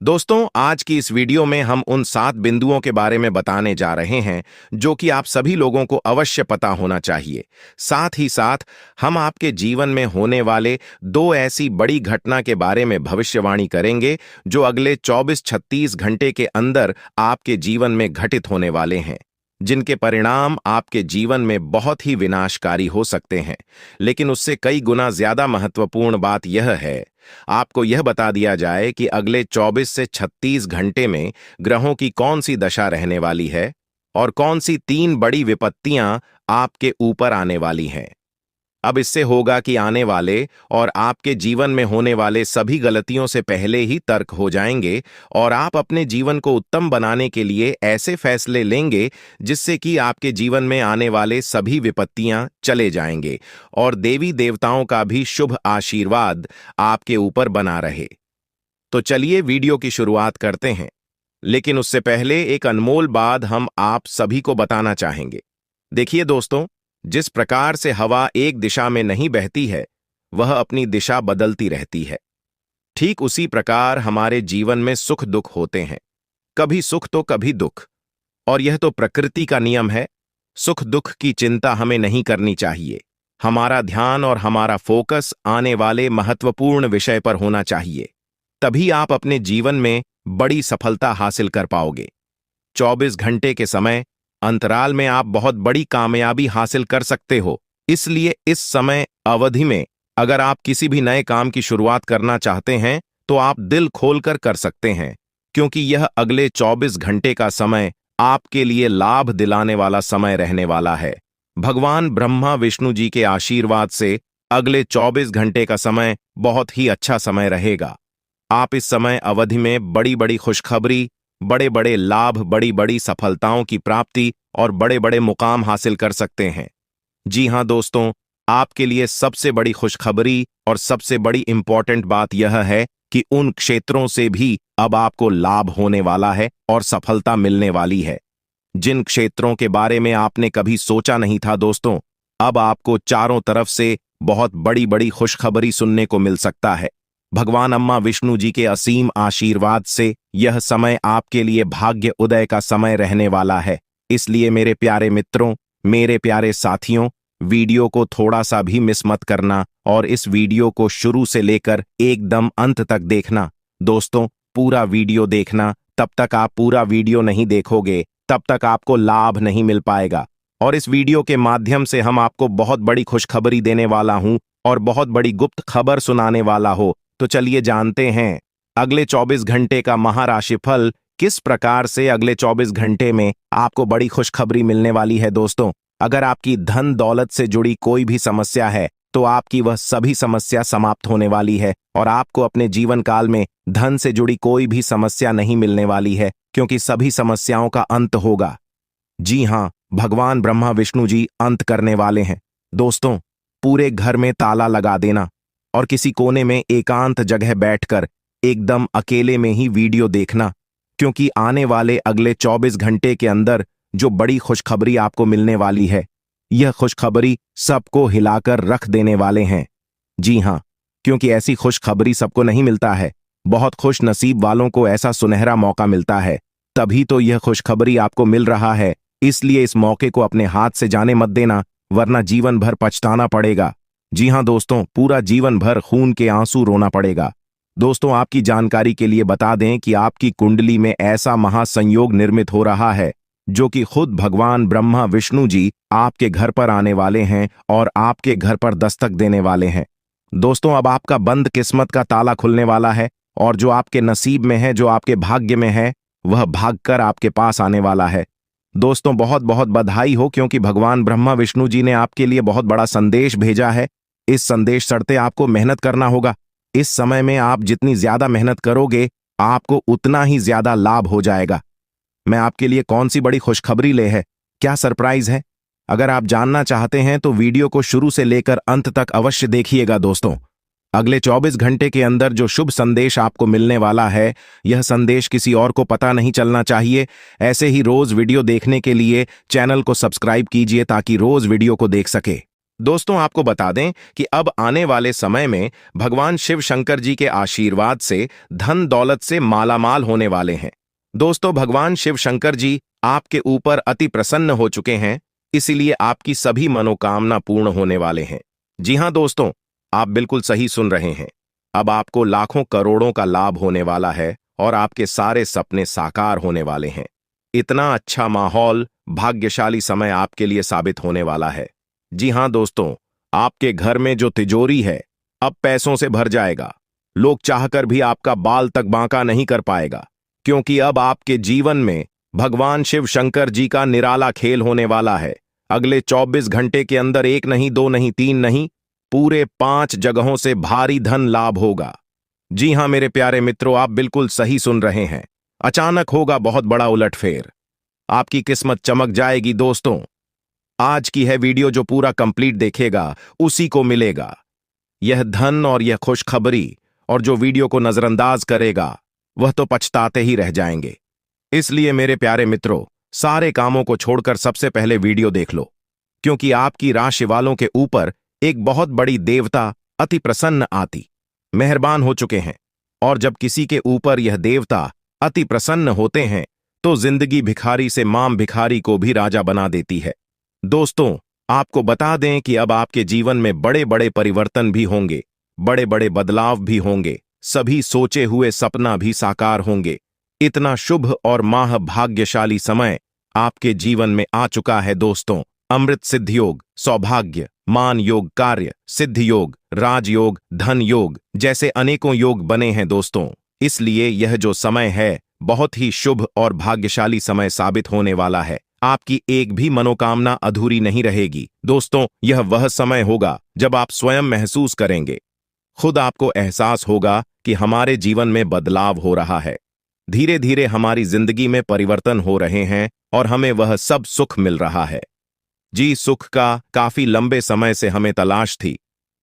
दोस्तों, आज की इस वीडियो में हम उन 7 बिंदुओं के बारे में बताने जा रहे हैं जो कि आप सभी लोगों को अवश्य पता होना चाहिए। साथ ही साथ हम आपके जीवन में होने वाले 2 ऐसी बड़ी घटना के बारे में भविष्यवाणी करेंगे जो अगले 24-36 घंटे के अंदर आपके जीवन में घटित होने वाले हैं, जिनके परिणाम आपके जीवन में बहुत ही विनाशकारी हो सकते हैं। लेकिन उससे कई गुना ज्यादा महत्वपूर्ण बात यह है, आपको यह बता दिया जाए कि अगले 24 से 36 घंटे में ग्रहों की कौन सी दशा रहने वाली है और कौन सी 3 बड़ी विपत्तियां आपके ऊपर आने वाली हैं। अब इससे होगा कि आने वाले और आपके जीवन में होने वाले सभी गलतियों से पहले ही तर्क हो जाएंगे और आप अपने जीवन को उत्तम बनाने के लिए ऐसे फैसले लेंगे जिससे कि आपके जीवन में आने वाले सभी विपत्तियां चले जाएंगे और देवी देवताओं का भी शुभ आशीर्वाद आपके ऊपर बना रहे। तो चलिए वीडियो की शुरुआत करते हैं, लेकिन उससे पहले एक अनमोल बात हम आप सभी को बताना चाहेंगे। देखिए दोस्तों, जिस प्रकार से हवा एक दिशा में नहीं बहती है, वह अपनी दिशा बदलती रहती है। ठीक उसी प्रकार हमारे जीवन में सुख दुख होते हैं, कभी सुख तो कभी दुख, और यह तो प्रकृति का नियम है। सुख दुख की चिंता हमें नहीं करनी चाहिए। हमारा ध्यान और हमारा फोकस आने वाले महत्वपूर्ण विषय पर होना चाहिए, तभी आप अपने जीवन में बड़ी सफलता हासिल कर पाओगे। 24 घंटे के समय अंतराल में आप बहुत बड़ी कामयाबी हासिल कर सकते हो। इसलिए इस समय अवधि में अगर आप किसी भी नए काम की शुरुआत करना चाहते हैं तो आप दिल खोलकर कर सकते हैं, क्योंकि यह अगले 24 घंटे का समय आपके लिए लाभ दिलाने वाला समय रहने वाला है। भगवान ब्रह्मा विष्णु जी के आशीर्वाद से अगले 24 घंटे का समय बहुत ही अच्छा समय रहेगा। आप इस समय अवधि में बड़ी बड़ी खुशखबरी, बड़े बड़े लाभ, बड़ी बड़ी सफलताओं की प्राप्ति और बड़े बड़े मुकाम हासिल कर सकते हैं। जी हां दोस्तों, आपके लिए सबसे बड़ी खुशखबरी और सबसे बड़ी इंपॉर्टेंट बात यह है कि उन क्षेत्रों से भी अब आपको लाभ होने वाला है और सफलता मिलने वाली है जिन क्षेत्रों के बारे में आपने कभी सोचा नहीं था। दोस्तों, अब आपको चारों तरफ से बहुत बड़ी बड़ी खुशखबरी सुनने को मिल सकता है। भगवान अम्मा विष्णु जी के असीम आशीर्वाद से यह समय आपके लिए भाग्य उदय का समय रहने वाला है। इसलिए मेरे प्यारे मित्रों, मेरे प्यारे साथियों, वीडियो को थोड़ा सा भी मिस मत करना और इस वीडियो को शुरू से लेकर एकदम अंत तक देखना। दोस्तों, पूरा वीडियो देखना। तब तक आप पूरा वीडियो नहीं देखोगे तब तक आपको लाभ नहीं मिल पाएगा। और इस वीडियो के माध्यम से हम आपको बहुत बड़ी खुशखबरी देने वाला हूं और बहुत बड़ी गुप्त खबर सुनाने वाला हो। तो चलिए जानते हैं अगले 24 घंटे का महाराशिफल किस प्रकार से अगले 24 घंटे में आपको बड़ी खुशखबरी मिलने वाली है। दोस्तों, अगर आपकी धन दौलत से जुड़ी कोई भी समस्या है तो आपकी वह सभी समस्या समाप्त होने वाली है और आपको अपने जीवन काल में धन से जुड़ी कोई भी समस्या नहीं मिलने वाली है, क्योंकि सभी समस्याओं का अंत होगा। जी हां, भगवान ब्रह्मा विष्णु जी अंत करने वाले हैं। दोस्तों, पूरे घर में ताला लगा देना और किसी कोने में एकांत जगह बैठकर एकदम अकेले में ही वीडियो देखना, क्योंकि आने वाले अगले 24 घंटे के अंदर जो बड़ी खुशखबरी आपको मिलने वाली है, यह खुशखबरी सबको हिलाकर रख देने वाले हैं। जी हां, क्योंकि ऐसी खुशखबरी सबको नहीं मिलता है। बहुत खुश नसीब वालों को ऐसा सुनहरा मौका मिलता है, तभी तो यह खुशखबरी आपको मिल रहा है। इसलिए इस मौके को अपने हाथ से जाने मत देना, वरना जीवन भर पछताना पड़ेगा। जी हां दोस्तों, पूरा जीवन भर खून के आंसू रोना पड़ेगा। दोस्तों, आपकी जानकारी के लिए बता दें कि आपकी कुंडली में ऐसा महासंयोग निर्मित हो रहा है जो कि खुद भगवान ब्रह्मा विष्णु जी आपके घर पर आने वाले हैं और आपके घर पर दस्तक देने वाले हैं। दोस्तों, अब आपका बंद किस्मत का ताला खुलने वाला है और जो आपके नसीब में है, जो आपके भाग्य में है, वह भागकर आपके पास आने वाला है। दोस्तों, बहुत बहुत बधाई हो, क्योंकि भगवान ब्रह्मा विष्णु जी ने आपके लिए बहुत बड़ा संदेश भेजा है। इस संदेश चढ़ते आपको मेहनत करना होगा। इस समय में आप जितनी ज्यादा मेहनत करोगे, आपको उतना ही ज्यादा लाभ हो जाएगा। मैं आपके लिए कौन सी बड़ी खुशखबरी ले है, क्या सरप्राइज है? अगर आप जानना चाहते हैं तो वीडियो को शुरू से लेकर अंत तक अवश्य देखिएगा। दोस्तों, अगले 24 घंटे के अंदर जो शुभ संदेश आपको मिलने वाला है, यह संदेश किसी और को पता नहीं चलना चाहिए। ऐसे ही रोज वीडियो देखने के लिए चैनल को सब्सक्राइब कीजिए, ताकि रोज वीडियो को देख सके। दोस्तों, आपको बता दें कि अब आने वाले समय में भगवान शिव शंकर जी के आशीर्वाद से धन दौलत से मालामाल होने वाले हैं। दोस्तों, भगवान शिव शंकर जी आपके ऊपर अति प्रसन्न हो चुके हैं, इसीलिए आपकी सभी मनोकामना पूर्ण होने वाले हैं। जी हां दोस्तों, आप बिल्कुल सही सुन रहे हैं। अब आपको लाखों करोड़ों का लाभ होने वाला है और आपके सारे सपने साकार होने वाले हैं। इतना अच्छा माहौल, भाग्यशाली समय आपके लिए साबित होने वाला है। जी हां दोस्तों, आपके घर में जो तिजोरी है, अब पैसों से भर जाएगा। लोग चाहकर भी आपका बाल तक बांका नहीं कर पाएगा, क्योंकि अब आपके जीवन में भगवान शिव शंकर जी का निराला खेल होने वाला है। अगले 24 घंटे के अंदर 1 नहीं, 2 नहीं, 3 नहीं, पूरे 5 जगहों से भारी धन लाभ होगा। जी हां मेरे प्यारे मित्रों, आप बिल्कुल सही सुन रहे हैं। अचानक होगा बहुत बड़ा उलटफेर, आपकी किस्मत चमक जाएगी। दोस्तों, आज की है वीडियो, जो पूरा कंप्लीट देखेगा उसी को मिलेगा यह धन और यह खुशखबरी, और जो वीडियो को नजरअंदाज करेगा वह तो पछताते ही रह जाएंगे। इसलिए मेरे प्यारे मित्रों, सारे कामों को छोड़कर सबसे पहले वीडियो देख लो, क्योंकि आपकी राशि वालों के ऊपर एक बहुत बड़ी देवता अति प्रसन्न आती मेहरबान हो चुके हैं। और जब किसी के ऊपर यह देवता अति प्रसन्न होते हैं, तो जिंदगी भिखारी से माम भिखारी को भी राजा बना देती है। दोस्तों, आपको बता दें कि अब आपके जीवन में बड़े बड़े परिवर्तन भी होंगे, बड़े बड़े बदलाव भी होंगे, सभी सोचे हुए सपना भी साकार होंगे। इतना शुभ और माह भाग्यशाली समय आपके जीवन में आ चुका है। दोस्तों, अमृत सिद्धि योग, सौभाग्य, मान योग, कार्य सिद्धि योग, राजयोग, धन योग जैसे अनेकों योग बने हैं। दोस्तों, इसलिए यह जो समय है, बहुत ही शुभ और भाग्यशाली समय साबित होने वाला है। आपकी एक भी मनोकामना अधूरी नहीं रहेगी। दोस्तों, यह वह समय होगा जब आप स्वयं महसूस करेंगे, खुद आपको एहसास होगा कि हमारे जीवन में बदलाव हो रहा है। धीरे धीरे हमारी जिंदगी में परिवर्तन हो रहे हैं और हमें वह सब सुख मिल रहा है। जी, सुख का काफी लंबे समय से हमें तलाश थी।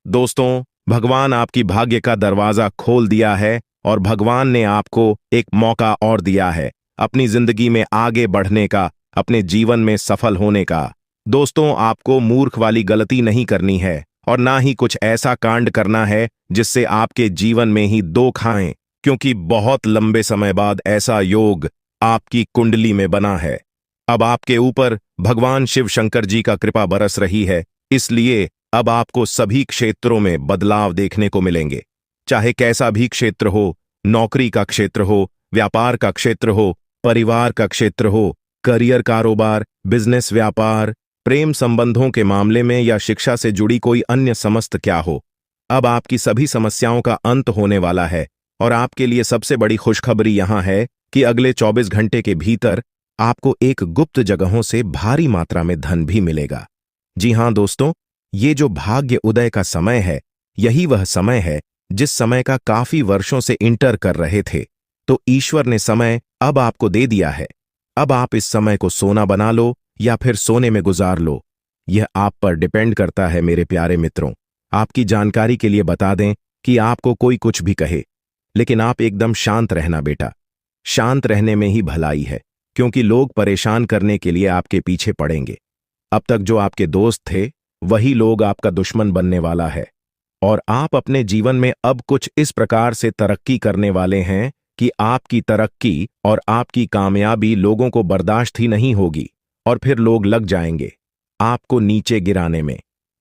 दोस्तों, भगवान आपकी भाग्य का दरवाजा खोल दिया है और भगवान ने आपको एक मौका और दिया है अपनी जिंदगी में आगे बढ़ने का, अपने जीवन में सफल होने का। दोस्तों, आपको मूर्ख वाली गलती नहीं करनी है और ना ही कुछ ऐसा कांड करना है जिससे आपके जीवन में ही दो खाएं, क्योंकि बहुत लंबे समय बाद ऐसा योग आपकी कुंडली में बना है। अब आपके ऊपर भगवान शिव शंकर जी का कृपा बरस रही है, इसलिए अब आपको सभी क्षेत्रों में बदलाव देखने को मिलेंगे। चाहे कैसा भी क्षेत्र हो, नौकरी का क्षेत्र हो, व्यापार का क्षेत्र हो, परिवार का क्षेत्र हो, करियर, कारोबार, बिजनेस, व्यापार, प्रेम संबंधों के मामले में या शिक्षा से जुड़ी कोई अन्य समस्त क्या हो, अब आपकी सभी समस्याओं का अंत होने वाला है। और आपके लिए सबसे बड़ी खुशखबरी यहां है कि अगले 24 घंटे के भीतर आपको एक गुप्त जगहों से भारी मात्रा में धन भी मिलेगा। जी हां दोस्तों, ये जो भाग्य उदय का समय है, यही वह समय है जिस समय का काफी वर्षों से इंटर कर रहे थे। तो ईश्वर ने समय अब आपको दे दिया है। अब आप इस समय को सोना बना लो या फिर सोने में गुजार लो, यह आप पर डिपेंड करता है। मेरे प्यारे मित्रों, आपकी जानकारी के लिए बता दें कि आपको कोई कुछ भी कहे, लेकिन आप एकदम शांत रहना बेटा। शांत रहने में ही भलाई है, क्योंकि लोग परेशान करने के लिए आपके पीछे पड़ेंगे। अब तक जो आपके दोस्त थे, वही लोग आपका दुश्मन बनने वाला है। और आप अपने जीवन में अब कुछ इस प्रकार से तरक्की करने वाले हैं कि आपकी तरक्की और आपकी कामयाबी लोगों को बर्दाश्त ही नहीं होगी, और फिर लोग लग जाएंगे आपको नीचे गिराने में।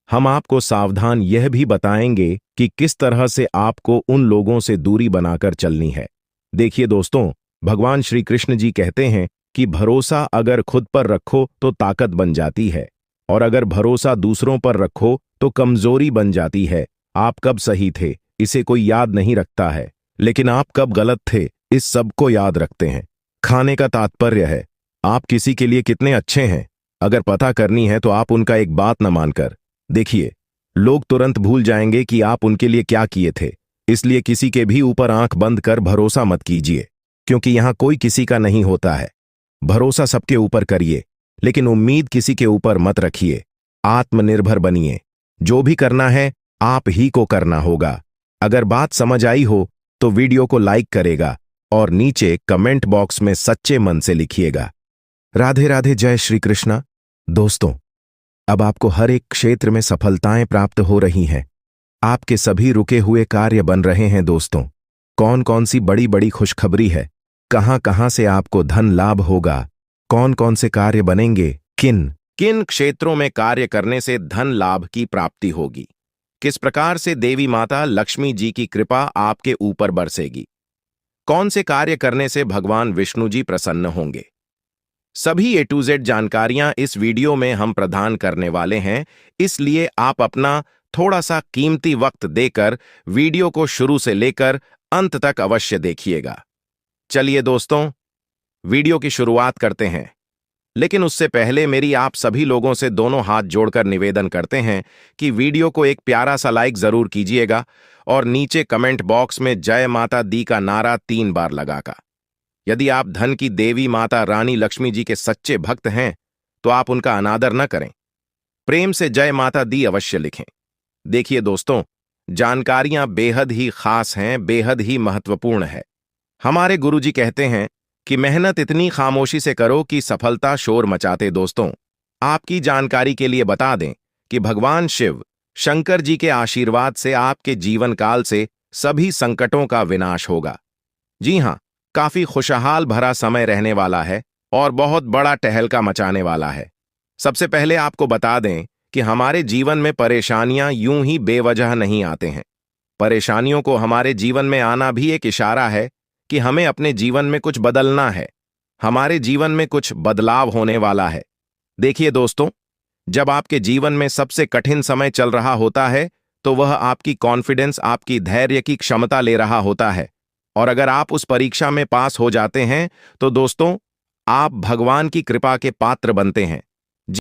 हम आपको सावधान यह भी बताएंगे कि किस तरह से आपको उन लोगों से दूरी बनाकर चलनी है। देखिए दोस्तों, भगवान श्री कृष्ण जी कहते हैं कि भरोसा अगर खुद पर रखो तो ताकत बन जाती है, और अगर भरोसा दूसरों पर रखो तो कमजोरी बन जाती है। आप कब सही थे, इसे कोई याद नहीं रखता है। लेकिन आप कब गलत थे इस सब को याद रखते हैं। खाने का तात्पर्य है आप किसी के लिए कितने अच्छे हैं। अगर पता करनी है तो आप उनका एक बात न मानकर देखिए, लोग तुरंत भूल जाएंगे कि आप उनके लिए क्या किए थे। इसलिए किसी के भी ऊपर आंख बंद कर भरोसा मत कीजिए, क्योंकि यहां कोई किसी का नहीं होता है। भरोसा सबके ऊपर करिए, लेकिन उम्मीद किसी के ऊपर मत रखिए। आत्मनिर्भर बनिए। जो भी करना है आप ही को करना होगा। अगर बात समझ आई हो तो वीडियो को लाइक करेगा और नीचे कमेंट बॉक्स में सच्चे मन से लिखिएगा। राधे राधे, जय श्री कृष्णा। दोस्तों, अब आपको हर एक क्षेत्र में सफलताएं प्राप्त हो रही हैं। आपके सभी रुके हुए कार्य बन रहे हैं। दोस्तों, कौन कौन सी बड़ी बड़ी खुशखबरी है, कहां कहां से आपको धन लाभ होगा, कौन कौन से कार्य बनेंगे, किन किन क्षेत्रों में कार्य करने से धन लाभ की प्राप्ति होगी, किस प्रकार से देवी माता लक्ष्मी जी की कृपा आपके ऊपर बरसेगी, कौन से कार्य करने से भगवान विष्णु जी प्रसन्न होंगे, सभी A to Z जानकारियां इस वीडियो में हम प्रदान करने वाले हैं। इसलिए आप अपना थोड़ा सा कीमती वक्त देकर वीडियो को शुरू से लेकर अंत तक अवश्य देखिएगा। चलिए दोस्तों, वीडियो की शुरुआत करते हैं। लेकिन उससे पहले मेरी आप सभी लोगों से दोनों हाथ जोड़कर निवेदन करते हैं कि वीडियो को एक प्यारा सा लाइक जरूर कीजिएगा और नीचे कमेंट बॉक्स में जय माता दी का नारा 3 बार लगाकर। यदि आप धन की देवी माता रानी लक्ष्मी जी के सच्चे भक्त हैं तो आप उनका अनादर न करें, प्रेम से जय माता दी अवश्य लिखें। देखिए दोस्तों, जानकारियां बेहद ही खास हैं, बेहद ही महत्वपूर्ण है। हमारे गुरुजी कहते हैं कि मेहनत इतनी खामोशी से करो कि सफलता शोर मचाते। दोस्तों, आपकी जानकारी के लिए बता दें कि भगवान शिव शंकर जी के आशीर्वाद से आपके जीवन काल से सभी संकटों का विनाश होगा। जी हां, काफी खुशहाल भरा समय रहने वाला है और बहुत बड़ा टहलका मचाने वाला है। सबसे पहले आपको बता दें कि हमारे जीवन में परेशानियां यूं ही बेवजह नहीं आते हैं। परेशानियों को हमारे जीवन में आना भी एक इशारा है कि हमें अपने जीवन में कुछ बदलना है, हमारे जीवन में कुछ बदलाव होने वाला है। देखिए दोस्तों, जब आपके जीवन में सबसे कठिन समय चल रहा होता है तो वह आपकी कॉन्फिडेंस, आपकी धैर्य की क्षमता ले रहा होता है। और अगर आप उस परीक्षा में पास हो जाते हैं तो दोस्तों, आप भगवान की कृपा के पात्र बनते हैं।